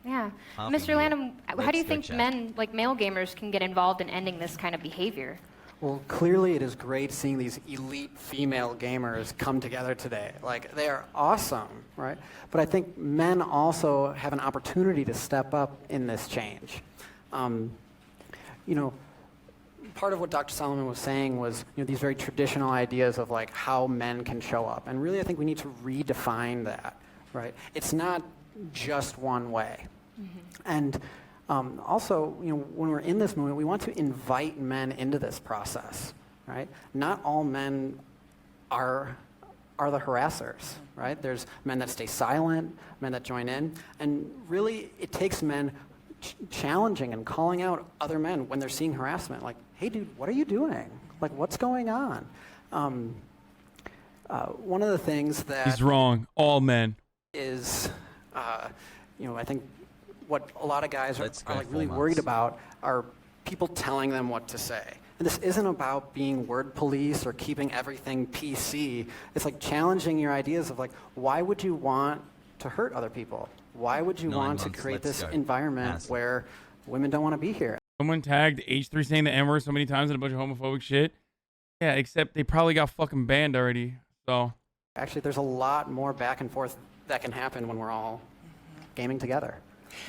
Yeah. Mr. Lanham, how do you think men, like male gamers, can get involved in ending this kind of behavior? Well, clearly it is great seeing these elite female gamers come together today. Like, they are awesome, right? But I think men also have an opportunity to step up in this change. You know, part of what Dr. Solomon was saying was, you know, these very traditional ideas of like how men can show up. And really I think we need to redefine that, right? It's not just one way. And also, you know, when we're in this movement, we want to invite men into this process, right? Not all men are the harassers, right? There's men that stay silent, men that join in, and really it takes men challenging and calling out other men when they're seeing harassment, like, hey dude, what are you doing? Like, what's going on? One of the things that he's wrong, all men, is, you know, I think what a lot of guys are like really worried about are people telling them what to say. And this isn't about being word police or keeping everything PC. It's like challenging your ideas of like, why would you want to hurt other people? Why would you want to create this environment where women don't want to be here? Someone tagged H3 saying the N-word so many times and a bunch of homophobic shit. Yeah, except they probably got fucking banned already. So actually, there's a lot more back and forth that can happen when we're all gaming together.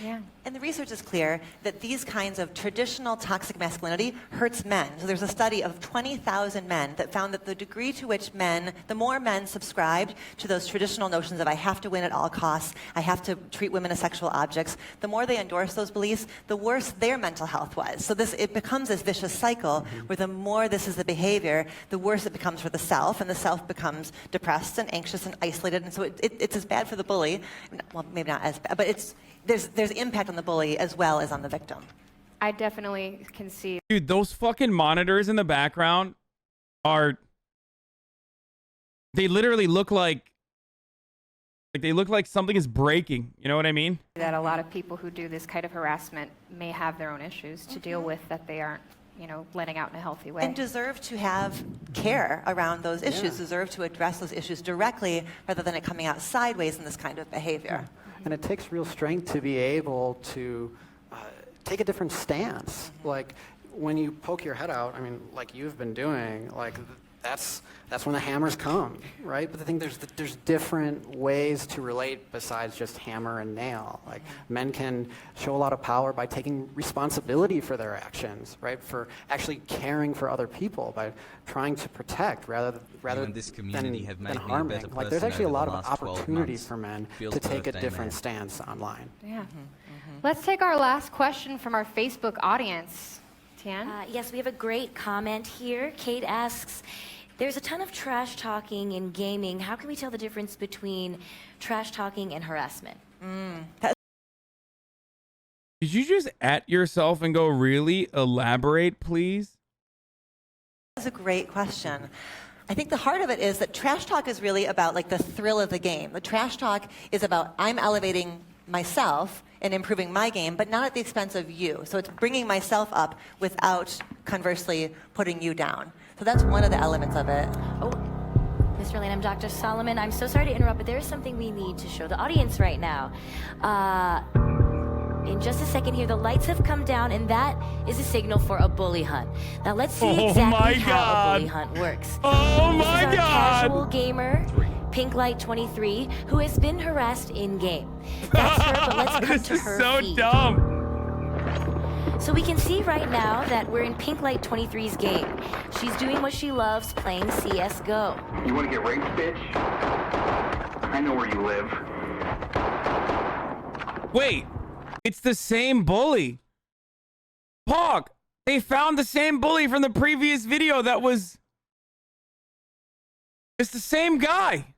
Yeah. And the research is clear that these kinds of traditional toxic masculinity hurts men. So there's a study of 20,000 men that found that the degree to which the more men subscribed to those traditional notions of I have to win at all costs, I have to treat women as sexual objects, the more they endorsed those beliefs, the worse their mental health was. So it becomes this vicious cycle where the more this is the behavior, the worse it becomes for the self, and the self becomes depressed and anxious and isolated. And so it's as bad for the bully, well, maybe not as bad, but there's impact on the bully as well as on the victim. I definitely can see. Dude, those fucking monitors in the background they literally look like they look like something is breaking. You know what I mean? That a lot of people who do this kind of harassment may have their own issues to deal with that they aren't, you know, letting out in a healthy way. And deserve to have care around those issues, deserve to address those issues directly rather than it coming out sideways in this kind of behavior. And it takes real strength to be able to take a different stance. Like, when you poke your head out, I mean, like you've been doing, like, that's when the hammers come, right? But I think there's different ways to relate besides just hammer and nail. Like, men can show a lot of power by taking responsibility for their actions, right? For actually caring for other people, by trying to protect rather than harming. Like, there's actually a lot of opportunity for men to take a different stance online. Yeah. Let's take our last question from our Facebook audience. Tian? Yes, we have a great comment here. Kate asks, there's a ton of trash talking in gaming. How can we tell the difference between trash talking and harassment? Did you just at yourself and go, really? Elaborate, please? That's a great question. I think the heart of it is that trash talk is really about like the thrill of the game. The trash talk is about I'm elevating myself and improving my game, but not at the expense of you. So it's bringing myself up without, conversely, putting you down. So that's one of the elements of it. Oh, Mr. Lane, I'm Dr. Solomon. I'm so sorry to interrupt, but there is something we need to show the audience right now. In just a second here, the lights have come down, and that is a signal for a bully hunt. Now let's see Oh exactly my how a bully God. hunt works. Oh This my is our God. casual gamer, Pinklight23, who has been harassed in-game. That's her, but let's cut This to is her so feed. dumb. So we can see right now that we're in Pinklight23's game. She's doing what she loves, playing CSGO. You want to get raped, bitch? I know where you live. Wait, it's the same bully. Pog, they found the same bully from the previous video that was... It's the same guy.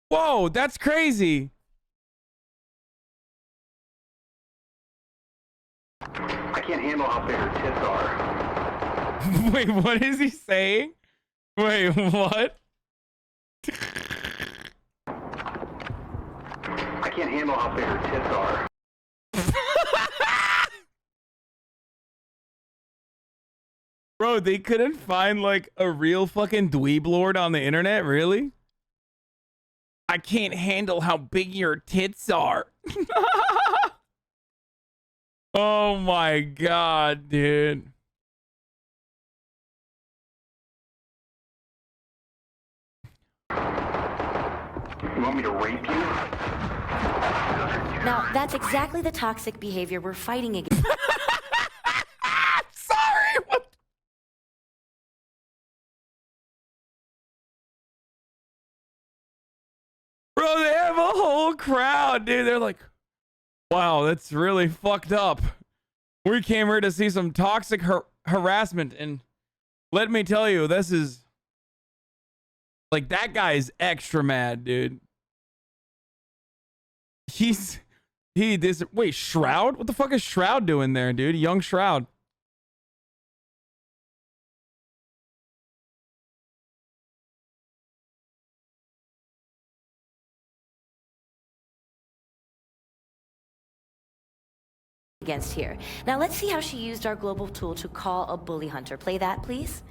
Whoa, that's crazy. I can't handle how big her tits are. Wait, what is he saying? Wait, what? I can't handle how big her tits are. Bro, they couldn't find like a real fucking dweeb lord on the internet, really? I can't handle how big your tits are. Oh my God, dude. You want me to rape you? Now, that's exactly the toxic behavior we're fighting against. Sorry, what? Bro, they have a whole crowd, dude. They're like, wow, that's really fucked up. We came here to see some toxic harassment, and let me tell you, this is... Like, that guy is extra mad, dude. Wait, Shroud? What the fuck is Shroud doing there, dude? Young Shroud. Against here. Now let's see how she used our global tool to call a bully hunter. Play that, please.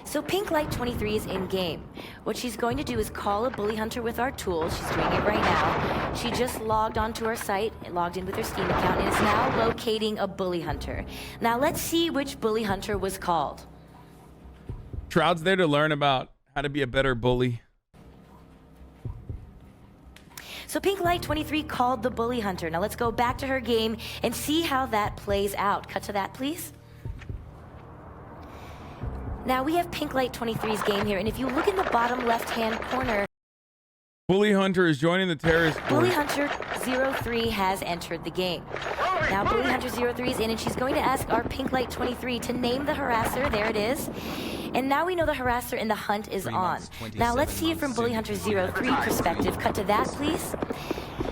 So Pinklight23 is in game. What she's going to do is call a bully hunter with our tool. She's doing it right now. She just logged onto our site, logged in with her Steam account, and is now locating a bully hunter. Now let's see which bully hunter was called. Shroud's there to learn about how to be a better bully. So Pinklight23 called the bully hunter. Now let's go back to her game and see how that plays out. Cut to that, please. Now we have Pinklight23's game here, and if you look in the bottom left-hand corner, Bully Hunter is joining the terrorist group. Bully Hunter 03 has entered the game. Now Bully Hunter 03 is in, and she's going to ask our Pinklight23 to name the harasser. There it is. And now we know the harasser and the hunt is on. Now let's see it from Bully Hunter 03 perspective. Cut to that, please.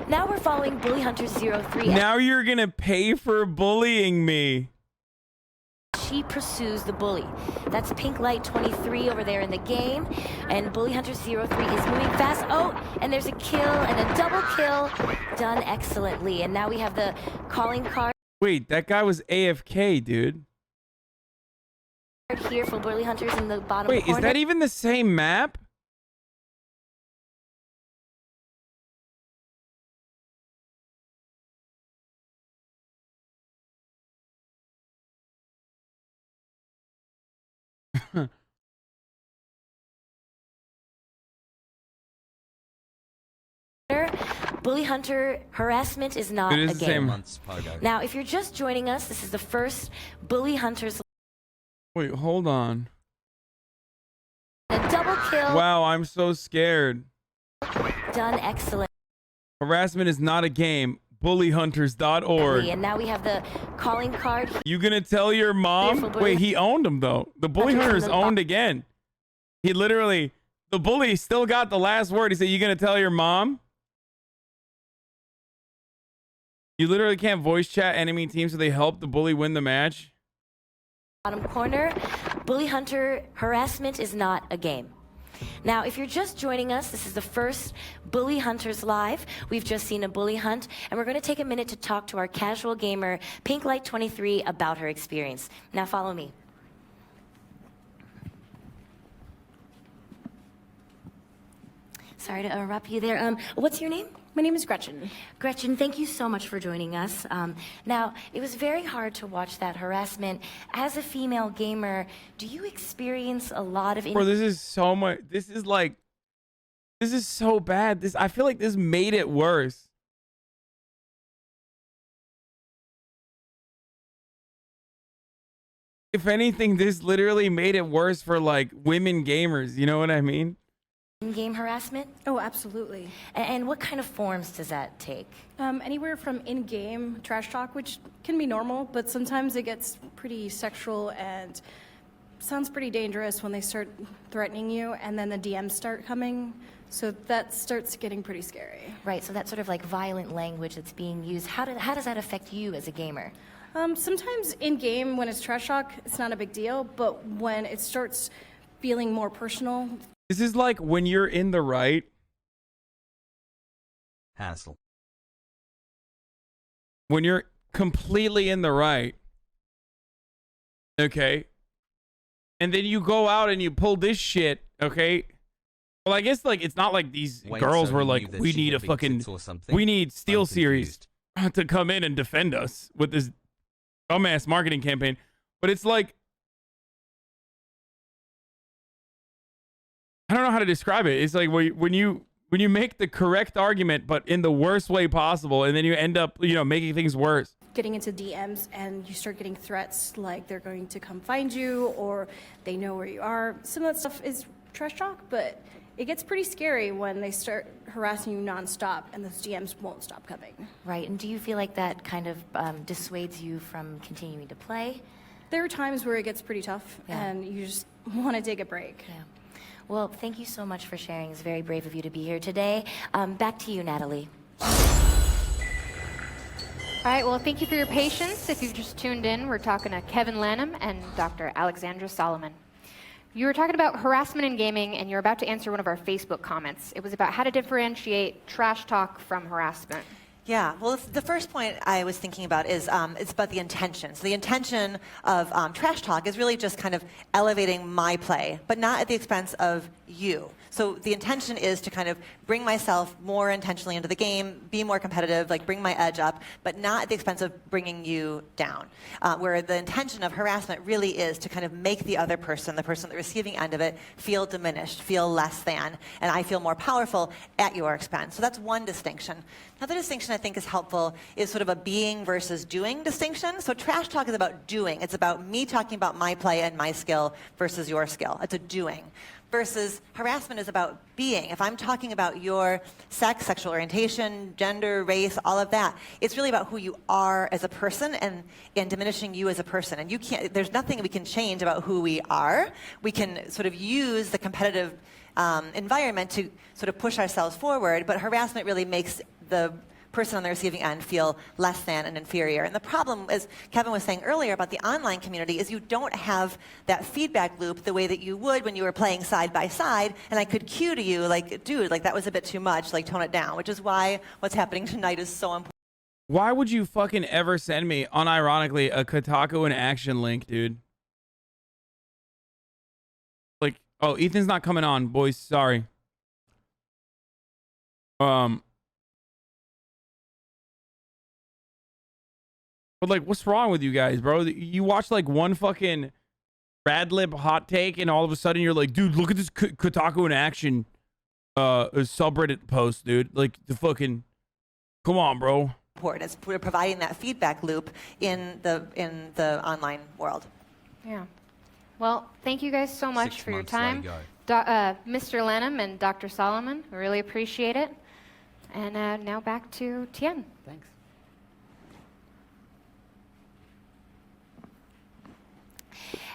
Now we're following Bully Hunter 03. Now you're gonna pay for bullying me. She pursues the bully. That's Pinklight23 over there in the game. And Bully Hunter 03 is moving fast. Oh, and there's a kill and a double kill. Done excellently. And now we have the calling card. Wait, that guy was AFK, dude. Here for Bully Hunters in the bottom Wait, corner. is that even the same map? Bully Hunter harassment is not It is a the game. same. Now, if you're just joining us, this is the first Bully Hunters. Wait, hold on. A double kill. Wow, I'm so scared. Done excellent. Harassment is not a game. Bullyhunters.org. And now we have the calling card. You gonna tell your mom? Wait, he owned him though. The bully hunter is owned again. He literally, the bully still got the last word. He said, "You gonna tell your mom?" You literally can't voice chat enemy team so they help the bully win the match. Bottom corner, Bully Hunter harassment is not a game. Now, if you're just joining us, this is the first Bully Hunters Live. We've just seen a bully hunt, and we're going to take a minute to talk to our casual gamer, Pinklight23, about her experience. Now, follow me. Sorry to interrupt you there. What's your name? My name is Gretchen. Gretchen, thank you so much for joining us. Now, it was very hard to watch that harassment. As a female gamer, do you experience a lot of... Bro, this is so much. This is like... This is so bad. I feel like this made it worse. If anything, this literally made it worse for like women gamers. You know what I mean? In-game harassment? Oh, absolutely. And what kind of forms does that take? Anywhere from in-game trash talk, which can be normal, but sometimes it gets pretty sexual and sounds pretty dangerous when they start threatening you, and then the DMs start coming. So that starts getting pretty scary. Right, so that sort of like violent language that's being used, how does that affect you as a gamer? Sometimes in-game, when it's trash talk, it's not a big deal, but when it starts feeling more personal... This is like when you're in the right. Hassle. When you're completely in the right. Okay. And then you go out and you pull this shit. Okay. Well, I guess like it's not like these girls were like, we need a fucking, we need Steel Series to come in and defend us with this dumbass marketing campaign. But it's like, I don't know how to describe it. It's like when you make the correct argument, but in the worst way possible, and then you end up, making things worse. Getting into DMs and you start getting threats like they're going to come find you or they know where you are. Some of that stuff is trash talk, but it gets pretty scary when they start harassing you nonstop and those DMs won't stop coming. Right, and do you feel like that kind of dissuades you from continuing to play? There are times where it gets pretty tough and you just want to take a break. Yeah. Well, thank you so much for sharing. It's very brave of you to be here today. Back to you, Natalie. All right, well, thank you for your patience. If you've just tuned in, we're talking to Kevin Lanham and Dr. Alexandra Solomon. You were talking about harassment in gaming, and you're about to answer one of our Facebook comments. It was about how to differentiate trash talk from harassment. Yeah, well, the first point I was thinking about is it's about the intention. So the intention of trash talk is really just kind of elevating my play, but not at the expense of you. So the intention is to kind of bring myself more intentionally into the game, be more competitive, like bring my edge up, but not at the expense of bringing you down. Where the intention of harassment really is to kind of make the other person, the person at the receiving end of it, feel diminished, feel less than, and I feel more powerful at your expense. So that's one distinction. Another distinction I think is helpful is sort of a being versus doing distinction. So trash talk is about doing. It's about me talking about my play and my skill versus your skill. It's a doing. Versus harassment is about being. If I'm talking about your sex, sexual orientation, gender, race, all of that, it's really about who you are as a person and diminishing you as a person. And you can't, there's nothing we can change about who we are. We can sort of use the competitive environment to sort of push ourselves forward, but harassment really makes the person on the receiving end feel less than and inferior. And the problem, as Kevin was saying earlier about the online community, is you don't have that feedback loop the way that you would when you were playing side by side, and I could cue to you, like, dude, like that was a bit too much, like tone it down, which is why what's happening tonight is so important. Why would you fucking ever send me, unironically, a Kotaku and Action link, dude? Like, oh, Ethan's not coming on, boys, sorry. But like, what's wrong with you guys, bro? You watch like one fucking Radlib hot take, and all of a sudden you're like, dude, look at this Kotaku in Action subreddit post, dude. Like, the fucking, come on, bro. It's providing that feedback loop in the online world. Yeah. Well, thank you guys so much for your time. Mr. Lanham and Dr. Solomon, we really appreciate it. And now back to Tien. Thanks.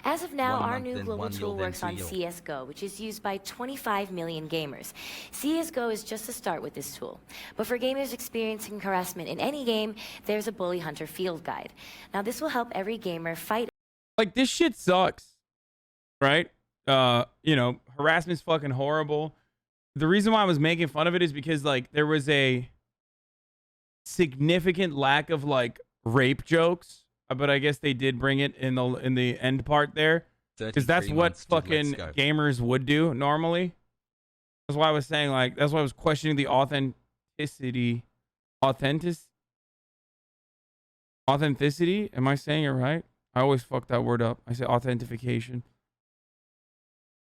As of now, our new global tool works on CSGO, which is used by 25 million gamers. CSGO is just a start with this tool. But for gamers experiencing harassment in any game, there's a Bully Hunter field guide. Now, this will help every gamer fight. Like, this shit sucks, right? Harassment's fucking horrible. The reason why I was making fun of it is because, like, there was a significant lack of, like, rape jokes. But I guess they did bring it in the end part there, because that's what fucking gamers would do normally. That's why I was saying, like, that's why I was questioning the authenticity. Authenticity? Am I saying it right? I always fuck that word up. I say authentication.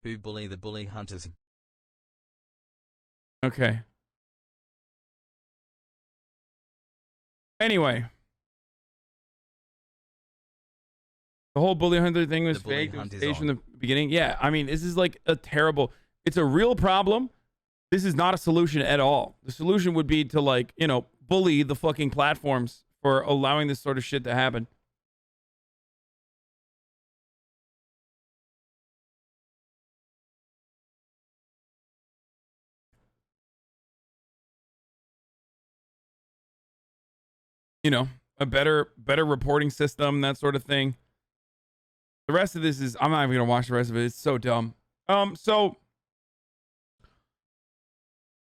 Who bully the bully hunters? Okay. Anyway. The whole bully hunter thing was fake. It was staged from the beginning. Yeah, I mean, this is like a terrible... It's a real problem. This is not a solution at all. The solution would be to, like, you know, bully the fucking platforms for allowing this sort of shit to happen. You know, a better reporting system, that sort of thing. The rest of this is, I'm not even gonna watch the rest of it. It's so dumb. So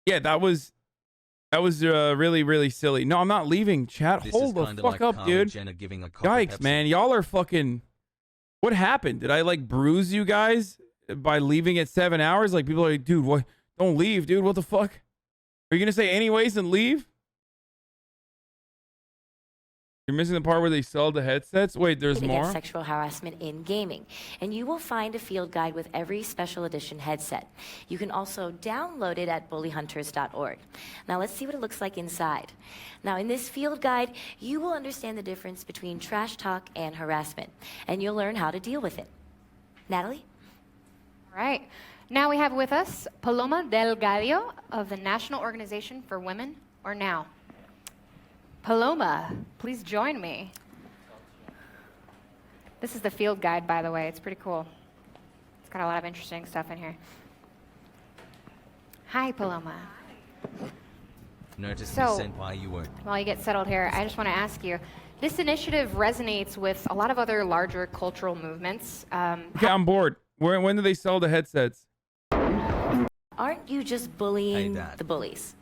yeah, that was really silly. No, I'm not leaving, chat. Hold the fuck up, dude. Yikes, man. Y'all are fucking... What happened? Did I, like, bruise you guys by leaving at 7 hours? Like, people are like, dude, what? Don't leave, dude. What the fuck? Are you gonna say anyways and leave? You're missing the part where they sell the headsets? Wait, there's more? Against sexual harassment in gaming. And you will find a field guide with every special edition headset. You can also download it at bullyhunters.org. Now let's see what it looks like inside. Now in this field guide, you will understand the difference between trash talk and harassment. And you'll learn how to deal with it. Natalie? All right. Now we have with us Paloma Delgado of the National Organization for Women, or NOW. Paloma, please join me. This is the field guide, by the way. It's pretty cool. It's got a lot of interesting stuff in here. Hi, Paloma. Notice So, sent by you won't. while you get settled here, I just want to ask you, this initiative resonates with a lot of other larger cultural movements. Okay, I'm bored. When do they sell the headsets? Aren't you just bullying the bullies?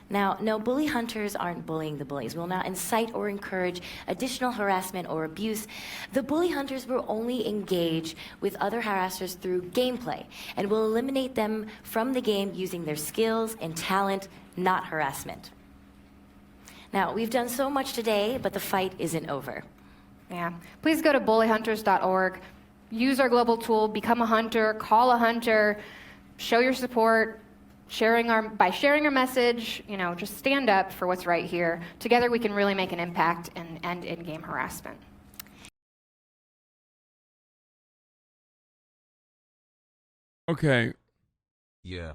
Now, no, bully hunters aren't bullying the bullies. We will not incite or encourage additional harassment or abuse. The bully hunters will only engage with other harassers through gameplay and will eliminate them from the game using their skills and talent, not harassment. Now, we've done so much today, but the fight isn't over. Yeah. Please go to bullyhunters.org. Use our global tool, become a hunter, call a hunter, show your support. By sharing our message, you know, just stand up for what's right here. Together we can really make an impact and end in-game harassment. Okay. Yeah.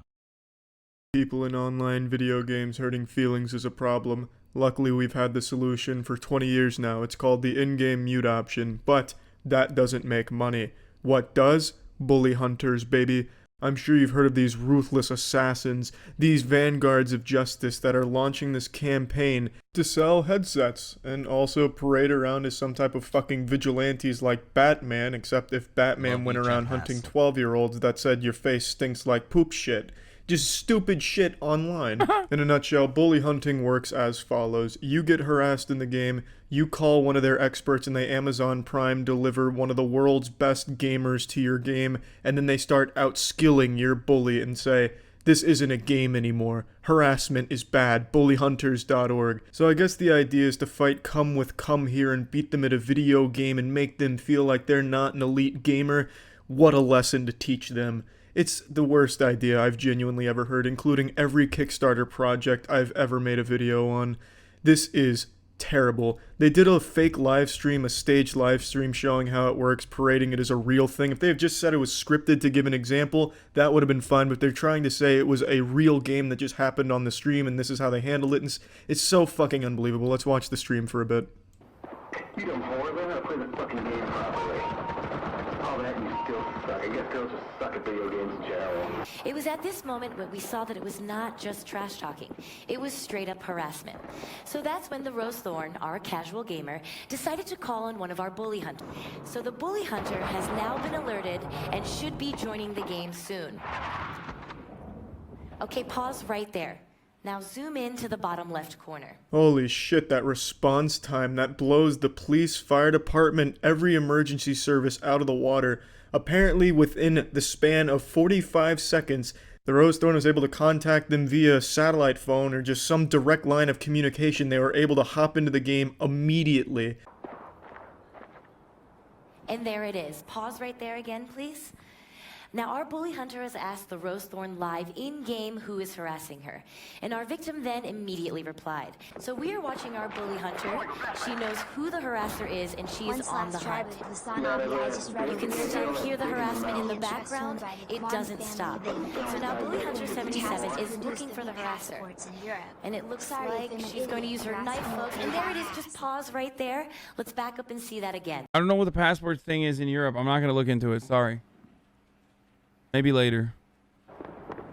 People in online video games hurting feelings is a problem. Luckily, we've had the solution for 20 years now. It's called the in-game mute option, but that doesn't make money. What does? Bully hunters, baby. I'm sure you've heard of these ruthless assassins, these vanguards of justice that are launching this campaign to sell headsets and also parade around as some type of fucking vigilantes like Batman, except if Batman went around hunting 12-year-olds that said your face stinks like poop shit. Just stupid shit online. In a nutshell, bully hunting works as follows. You get harassed in the game, you call one of their experts and they Amazon Prime deliver one of the world's best gamers to your game, and then they start outskilling your bully and say, this isn't a game anymore. Harassment is bad. Bullyhunters.org. So I guess the idea is to fight come with come here and beat them at a video game and make them feel like they're not an elite gamer. What a lesson to teach them. It's the worst idea I've genuinely ever heard, including every Kickstarter project I've ever made a video on. This is terrible. They did a fake live stream, a staged live stream showing how it works, parading it as a real thing. If they had just said it was scripted to give an example, that would have been fine, but they're trying to say it was a real game that just happened on the stream and this is how they handled it, and it's so fucking unbelievable. Let's watch the stream for a bit. You dumb whore, learn how to play the fucking game properly. All that you still suck. I guess girls just suck at video games in general. It was at this moment when we saw that it was not just trash talking. It was straight up harassment. So that's when the Rose Thorn, our casual gamer, decided to call on one of our bully hunters. So the bully hunter has now been alerted and should be joining the game soon. Okay, pause right there. Now zoom in to the bottom left corner. Holy shit, that response time, that blows the police, fire department, every emergency service out of the water. Apparently within the span of 45 seconds, The Rose Thorn was able to contact them via satellite phone or just some direct line of communication. They were able to hop into the game immediately. And there it is. Pause right there again, please. Now, our bully hunter has asked the Rose Thorn live in-game who is harassing her. And our victim then immediately replied. So we are watching our bully hunter. She knows who the harasser is, and she is on the hunt. You can still hear the harassment in the background. It doesn't stop. So now bully hunter 77 is looking for the harasser. And it looks like she's going to use her knife, folks. And there it is. Just pause right there. Let's back up and see that again. I don't know what the passport thing is in Europe. I'm not going to look into it. Sorry. Maybe later.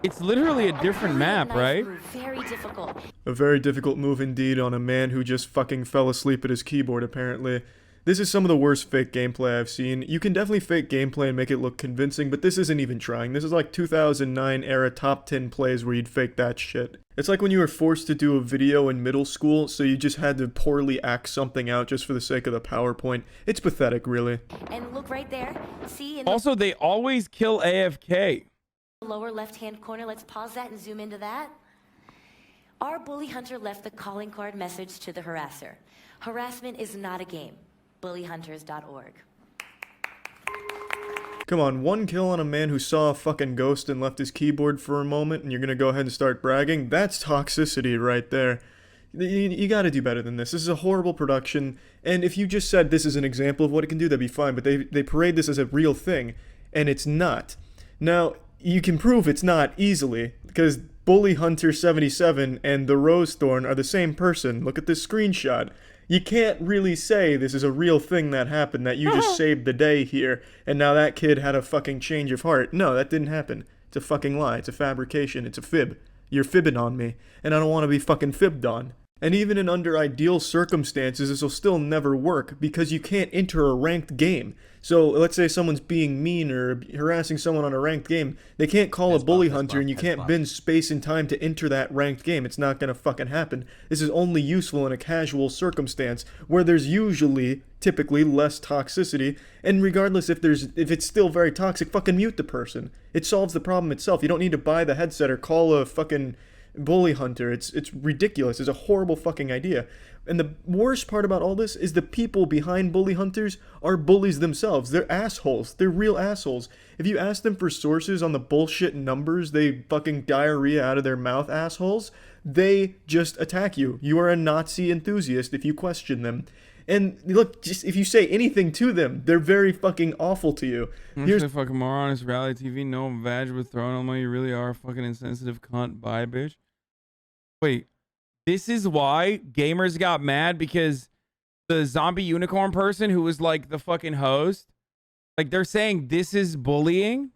It's literally a different map, right? Very difficult. A very difficult move indeed on a man who just fucking fell asleep at his keyboard, apparently. This is some of the worst fake gameplay I've seen. You can definitely fake gameplay and make it look convincing, but this isn't even trying. This is like 2009 era top 10 plays where you'd fake that shit. It's like when you were forced to do a video in middle school, so you just had to poorly act something out just for the sake of the PowerPoint. It's pathetic, really. And look right there. See? Also, they always kill AFK. Lower left-hand corner. Let's pause that and zoom into that. Our bully hunter left the calling card message to the harasser. Harassment is not a game. bullyhunters.org. Come on, one kill on a man who saw a fucking ghost and left his keyboard for a moment, and you're gonna go ahead and start bragging? That's toxicity right there. You gotta do better than this. This is a horrible production, and if you just said this is an example of what it can do, that'd be fine, but they parade this as a real thing, and it's not. Now, you can prove it's not easily, because Bully Hunter 77 and the Rose Thorn are the same person. Look at this screenshot. You can't really say this is a real thing that happened, that you just saved the day here, and now that kid had a fucking change of heart. No, that didn't happen. It's a fucking lie. It's a fabrication. It's a fib. You're fibbing on me, and I don't want to be fucking fibbed on. And even in under ideal circumstances, this will still never work, because you can't enter a ranked game. So, let's say someone's being mean or harassing someone on a ranked game, they can't call a bully hunter, and you can't bend space and time to enter that ranked game. It's not gonna fucking happen. This is only useful in a casual circumstance, where there's usually, typically, less toxicity, and regardless if it's still very toxic, fucking mute the person. It solves the problem itself. You don't need to buy the headset or call a fucking bully hunter. It's ridiculous. It's a horrible fucking idea. And the worst part about all this is the people behind bully hunters are bullies themselves. They're assholes. They're real assholes. If you ask them for sources on the bullshit numbers they fucking diarrhea out of their mouth, assholes, they just attack you. You are a Nazi enthusiast if you question them. And look, just if you say anything to them, they're very fucking awful to you. Here's a fucking moron. It's reality TV. No vag with throwing on me. You really are a fucking insensitive cunt. Bye, bitch. Wait, this is why gamers got mad, because the zombie unicorn person who was like the fucking host, like they're saying this is bullying.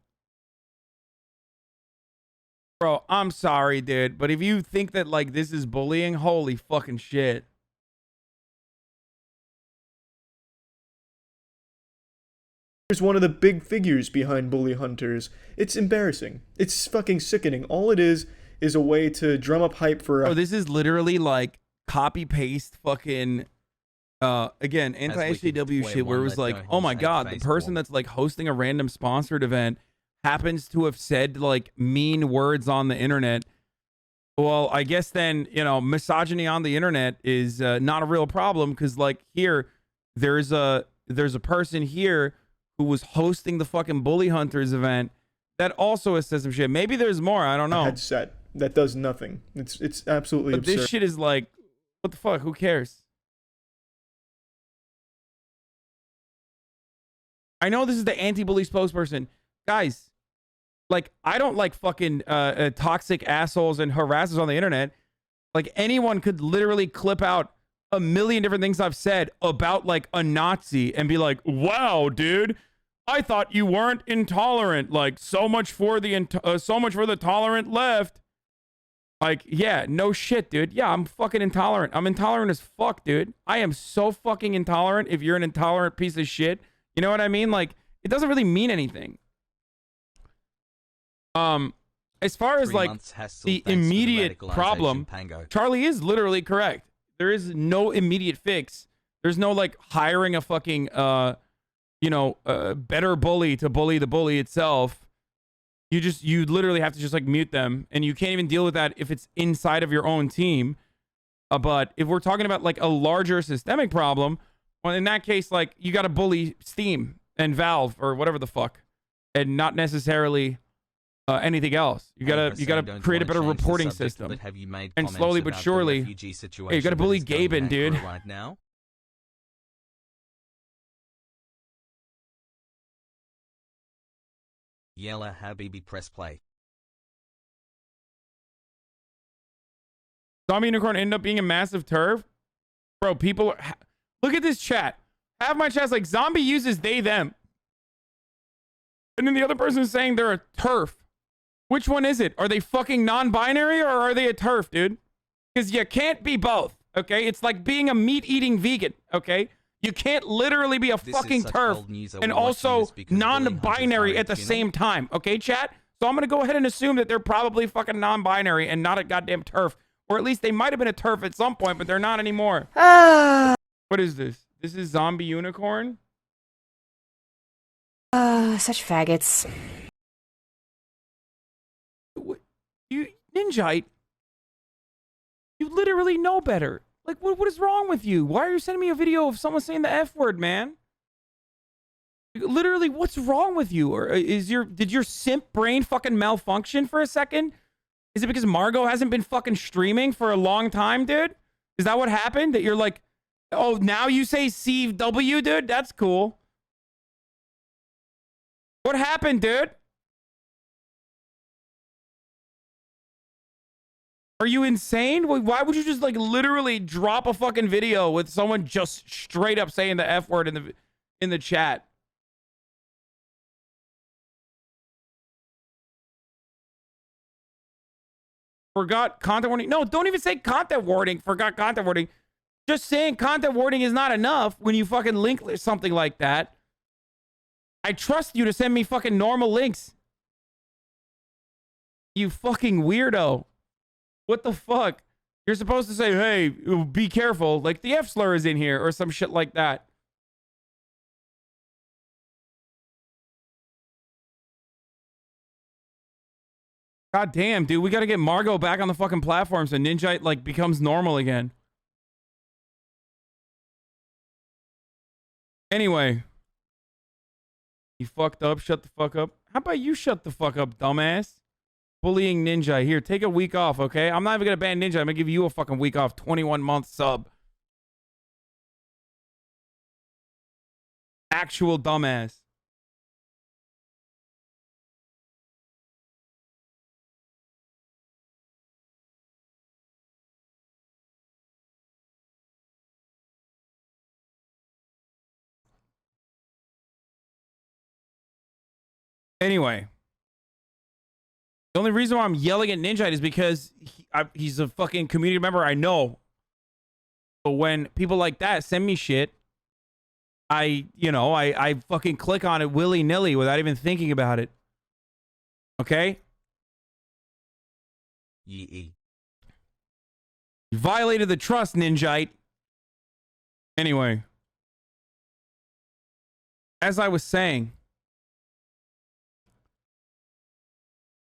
Bro, I'm sorry, dude, but if you think that like this is bullying, holy fucking shit. Here's one of the big figures behind bully hunters. It's embarrassing. It's fucking sickening. All it is a way to drum up hype for... Oh, this is literally like copy paste fucking again, Anti SJW shit, where it was like, oh my god, the person that's like hosting a random sponsored event happens to have said like mean words on the internet. Well, I guess then, you know, misogyny on the internet is not a real problem, because like here there's a person here who was hosting the fucking Bully Hunters event that also has said some shit. Maybe there's more, I don't know. A headset that does nothing. It's absolutely but absurd. This shit is like, what the fuck? Who cares? I know this is the anti-bully spokesperson. Guys, like, I don't like fucking toxic assholes and harassers on the internet. Like, anyone could literally clip out a million different things I've said about like a Nazi and be like, wow, dude, I thought you weren't intolerant. Like, so much for the tolerant left. Like, yeah, no shit, dude. Yeah, I'm fucking intolerant. I'm intolerant as fuck, dude. I am so fucking intolerant if you're an intolerant piece of shit. You know what I mean? Like, it doesn't really mean anything. As far as like the immediate problem, Charlie is literally correct. There is no immediate fix. There's no like hiring a fucking better bully to bully the bully itself. You literally have to just like mute them, and you can't even deal with that if it's inside of your own team. But if we're talking about like a larger systemic problem, well, in that case, like you got to bully Steam and Valve or whatever the fuck, and not necessarily anything else. You gotta create a better reporting system. And slowly but surely, hey, you gotta bully Gaben, dude. Right now? Yella Habibi, press play. Zombie Unicorn ended up being a massive turf. Bro, people look at this chat. Half my chat's like zombie uses they them. And then the other person is saying they're a turf. Which one is it? Are they fucking non-binary or are they a turf, dude? Because you can't be both, okay? It's like being a meat-eating vegan, okay? You can't literally be a fucking turf and also non-binary at the same time, okay, chat? So I'm going to go ahead and assume that they're probably fucking non-binary and not a goddamn turf. Or at least they might have been a turf at some point, but they're not anymore. What is this? This is Zombie Unicorn? Such faggots. You, Ninjite, you literally know better. Like, what is wrong with you? Why are you sending me a video of someone saying the F word, man? Literally, what's wrong with you? Or did your simp brain fucking malfunction for a second? Is it because Margot hasn't been fucking streaming for a long time, dude? Is that what happened? That you're like, oh, now you say CW, dude? That's cool. What happened, dude? Are you insane? Why would you just like literally drop a fucking video with someone just straight up saying the F word in the chat? Forgot content warning. No, don't even say content warning. Forgot content warning. Just saying content warning is not enough when you fucking link something like that. I trust you to send me fucking normal links. You fucking weirdo. What the fuck? You're supposed to say, hey, be careful. Like the F slur is in here or some shit like that. God damn, dude. We got to get Margot back on the fucking platform so Ninjite like becomes normal again. Anyway. You fucked up. Shut the fuck up. How about you shut the fuck up, dumbass? Bullying Ninja. Here, take a week off, okay? I'm not even gonna ban Ninja. I'm gonna give you a fucking week off. 21-month sub. Actual dumbass. Anyway. The only reason why I'm yelling at Ninjite is because he's a fucking community member I know. But when people like that send me shit, I fucking click on it willy-nilly without even thinking about it. Okay? Yee. You violated the trust, Ninjite. Anyway. As I was saying.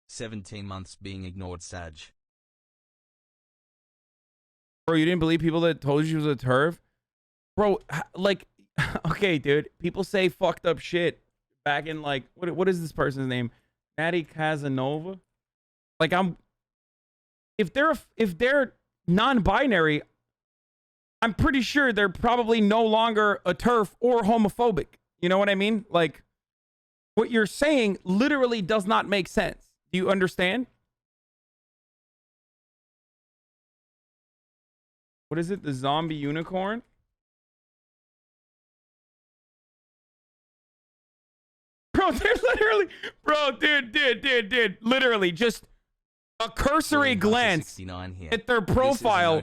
17 months being ignored, Sag. Bro, you didn't believe people that told you she was a turf? Bro, like, okay, dude. People say fucked up shit back in, like, what is this person's name? Natty Casanova? Like, if they're non-binary, I'm pretty sure they're probably no longer a turf or homophobic. You know what I mean? Like, what you're saying literally does not make sense. Do you understand? What is it? The zombie unicorn? Bro, they're literally... Bro, dude. Literally, just a cursory glance at their profile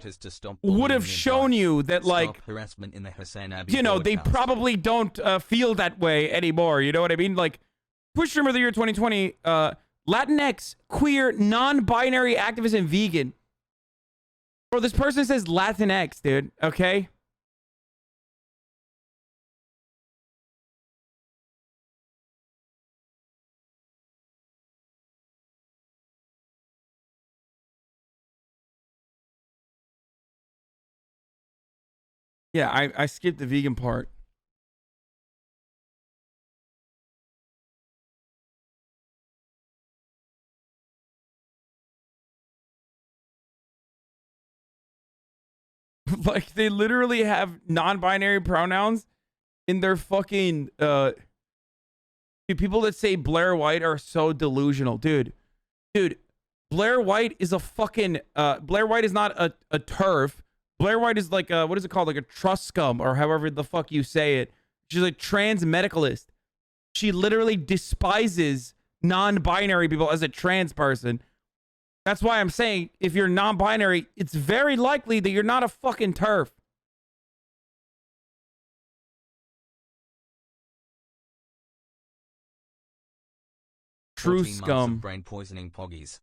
would have shown you that, like, harassment in the Hasan you know, they probably don't feel that way anymore. You know what I mean? Like, Push Streamer of the Year 2020... Latinx, queer, non-binary activist and vegan. Bro, this person says Latinx, dude. Okay? Yeah, I skipped the vegan part. Like, they literally have non-binary pronouns in their fucking dude, people that say Blair White are so delusional. Dude, Blair White is a fucking Blair White is not a turf. Blair White is like a, what is it called? Like a trust scum, or however the fuck you say it. She's a trans medicalist. She literally despises non-binary people as a trans person. That's why I'm saying, if you're non-binary, it's very likely that you're not a fucking turf. True 14 months scum. of brain poisoning poggies.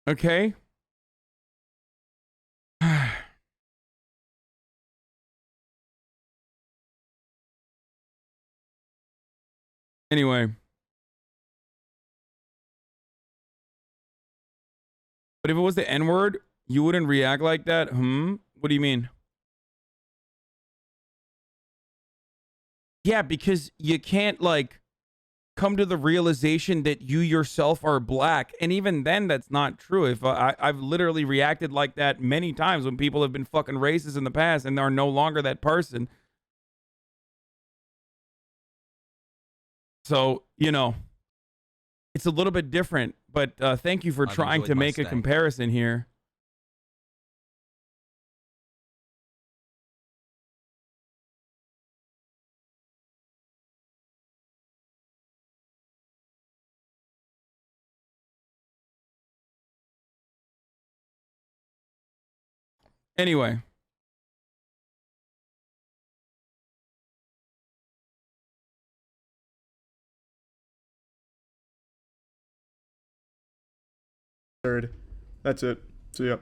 Okay. Anyway. But if it was the N-word, you wouldn't react like that? What do you mean? Yeah, because you can't, like, come to the realization that you yourself are black. And even then, that's not true. If I've literally reacted like that many times when people have been fucking racist in the past and are no longer that person. So, you know, it's a little bit different. But thank you for trying to make a comparison here. Anyway. Third. That's it. So yeah.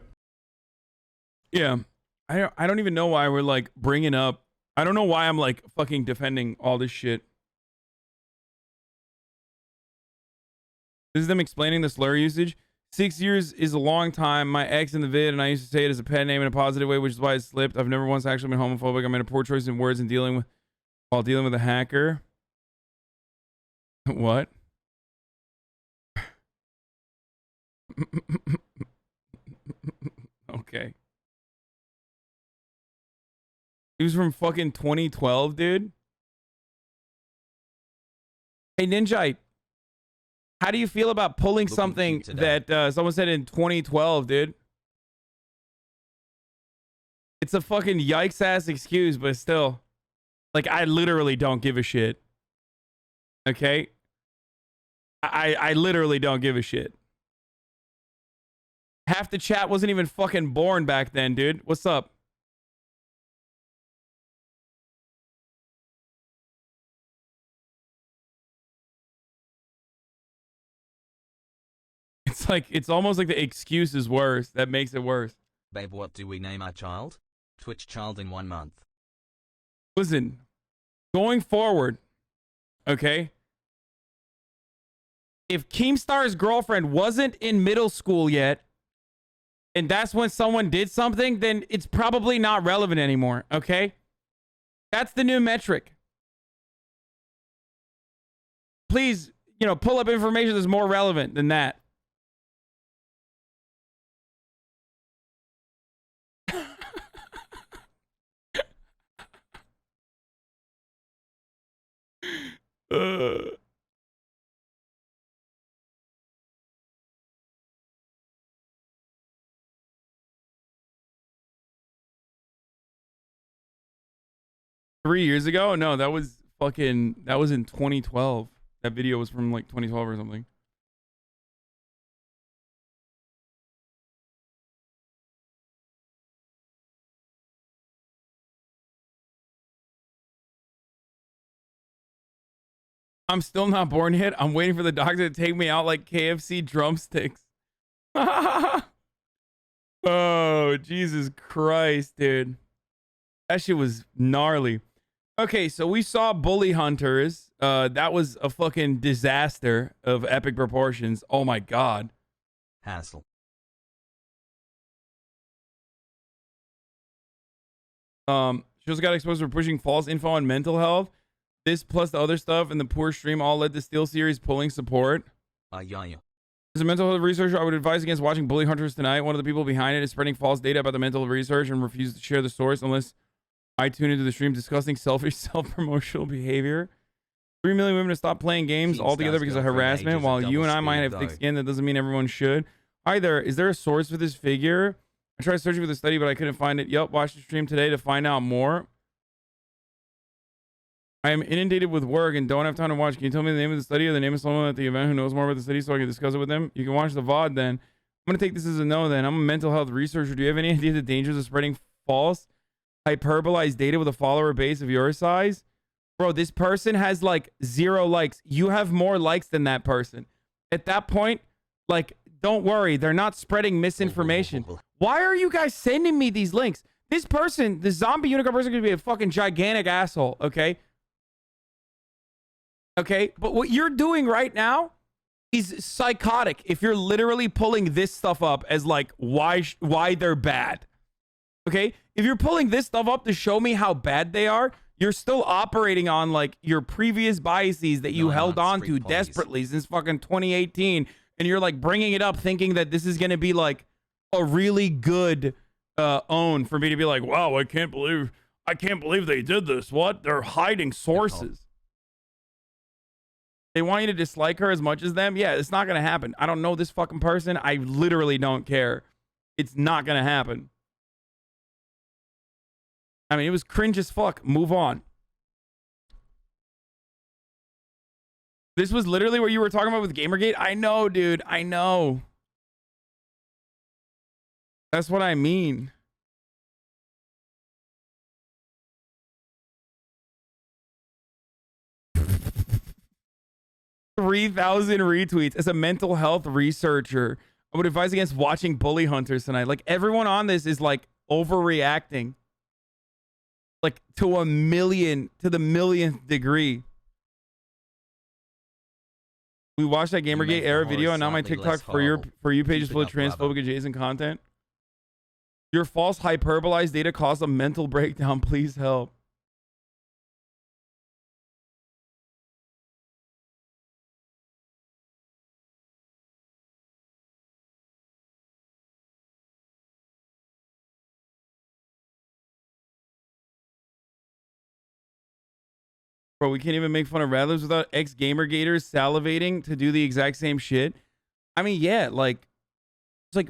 Yeah. I don't even know why we're like bringing up. I don't know why I'm like fucking defending all this shit. This is them explaining the slur usage. 6 years is a long time. My ex in the vid, and I used to say it as a pet name in a positive way, which is why it slipped. I've never once actually been homophobic. I made a poor choice in words and while dealing with a hacker. What? Okay. He was from fucking 2012, dude. Hey, Ninjite. How do you feel about pulling something that someone said in 2012, dude? It's a fucking yikes ass excuse, but still. Like, I literally don't give a shit. Okay? I literally don't give a shit. Half the chat wasn't even fucking born back then, dude. What's up? It's like, it's almost like the excuse is worse. That makes it worse. Babe, what do we name our child? Twitch child in 1 month. Listen, going forward, okay? If Keemstar's girlfriend wasn't in middle school yet, and that's when someone did something, then it's probably not relevant anymore, okay? That's the new metric. Please, you know, pull up information that's more relevant than that. uh... 3 years ago? No, that was in 2012. That video was from like 2012 or something. I'm still not born yet. I'm waiting for the doctor to take me out like KFC drumsticks. Oh, Jesus Christ, dude. That shit was gnarly. Okay, so we saw Bully Hunters. That was a fucking disaster of epic proportions. Oh my god. Hassle. She also got exposed for pushing false info on mental health. This plus the other stuff and the poor stream all led to Steel Series pulling support. Yeah. As a mental health researcher, I would advise against watching Bully Hunters tonight. One of the people behind it is spreading false data about the mental health research and refuses to share the source unless I tune into the stream discussing selfish self-promotional behavior. 3 million women have stopped playing games altogether because of harassment. While you and I might have thick skin, that doesn't mean everyone should. Either, is there a source for this figure? I tried searching for the study, but I couldn't find it. Yup, watch the stream today to find out more. I am inundated with work and don't have time to watch. Can you tell me the name of the study or the name of someone at the event who knows more about the study so I can discuss it with them? You can watch the VOD then. I'm going to take this as a no then. I'm a mental health researcher. Do you have any idea the dangers of spreading false, hyperbolized data with a follower base of your size? Bro, this person has like 0 likes. You have more likes than that person. At that point, like, don't worry. They're not spreading misinformation. Why are you guys sending me these links? This person, the zombie unicorn person, could be a fucking gigantic asshole, okay? Okay, but what you're doing right now is psychotic. If you're literally pulling this stuff up as like why they're bad. Okay? If you're pulling this stuff up to show me how bad they are, you're still operating on like your previous biases that you held on to desperately since fucking 2018, and you're like bringing it up thinking that this is going to be like a really good own for me to be like, "Wow, I can't believe they did this. What? They're hiding sources." They want you to dislike her as much as them? Yeah, it's not going to happen. I don't know this fucking person. I literally don't care. It's not going to happen. I mean, it was cringe as fuck. Move on. This was literally what you were talking about with Gamergate? I know, dude. I know. That's what I mean. 3,000 retweets. As a mental health researcher, I would advise against watching Bully Hunters tonight. Like, everyone on this is like overreacting, like to the millionth degree. We watched that Gamergate era video, and now my TikTok for you page is full of transphobic adjacent content. Your false hyperbolized data caused a mental breakdown. Please help. Bro, we can't even make fun of Rattlers without ex-Gamergaters salivating to do the exact same shit. I mean, yeah, like, it's like,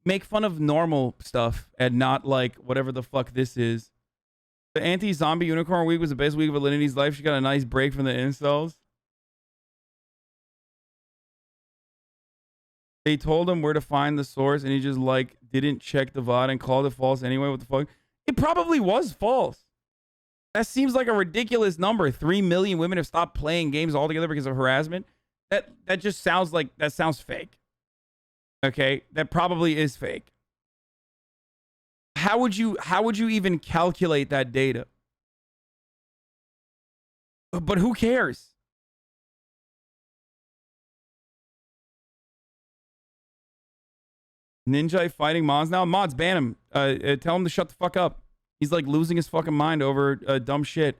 make fun of normal stuff and not like whatever the fuck this is. The anti-zombie unicorn week was the best week of Alinity's life. She got a nice break from the incels. They told him where to find the source, and he just like didn't check the VOD and called it false anyway. What the fuck? It probably was false. That seems like a ridiculous number. 3 million women have stopped playing games altogether because of harassment. That just sounds like, that sounds fake. Okay, that probably is fake. How would you even calculate that data? But who cares? Ninja fighting mods now. Mods, ban him. Tell him to shut the fuck up. He's like losing his fucking mind over dumb shit.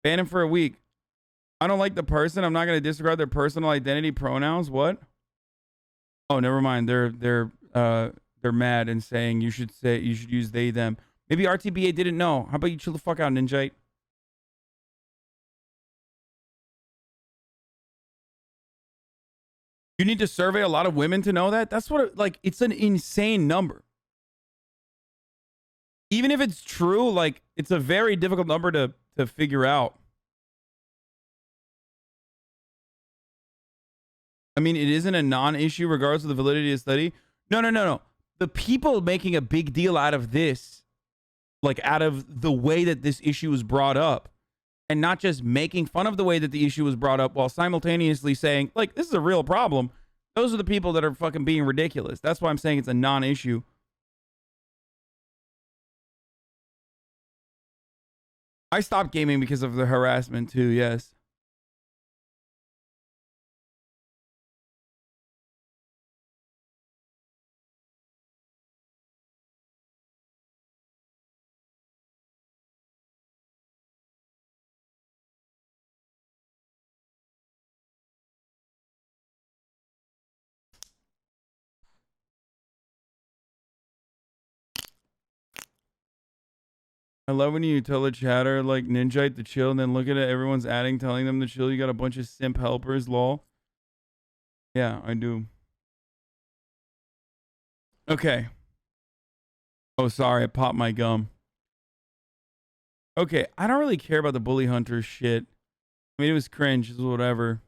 Ban him for a week. I don't like the person. I'm not gonna disregard their personal identity pronouns. What? Oh, never mind. They're mad and saying you should use they them. Maybe RTBA didn't know. How about you chill the fuck out, Ninja? You need to survey a lot of women to know that. That's what like it's an insane number. Even if it's true, like, it's a very difficult number to figure out. I mean, it isn't a non-issue regardless of the validity of the study. No. The people making a big deal out of this, like out of the way that this issue was brought up, and not just making fun of the way that the issue was brought up while simultaneously saying, like, this is a real problem. Those are the people that are fucking being ridiculous. That's why I'm saying it's a non-issue. I stopped gaming because of the harassment too, yes. I love when you tell the chatter like Ninjite to chill and then look at it, everyone's adding, telling them to chill. You got a bunch of simp helpers, lol. Yeah, I do. Okay. Oh, sorry, I popped my gum. Okay, I don't really care about the bully hunter shit. I mean, it was cringe, it was whatever.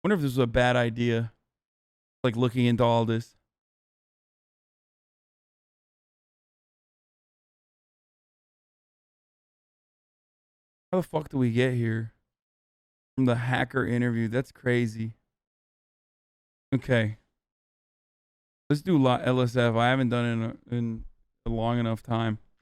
Wonder if this was a bad idea. Like looking into all this. How the fuck do we get here? From the hacker interview. That's crazy. Okay. Let's do LSF. I haven't done it in a long enough time.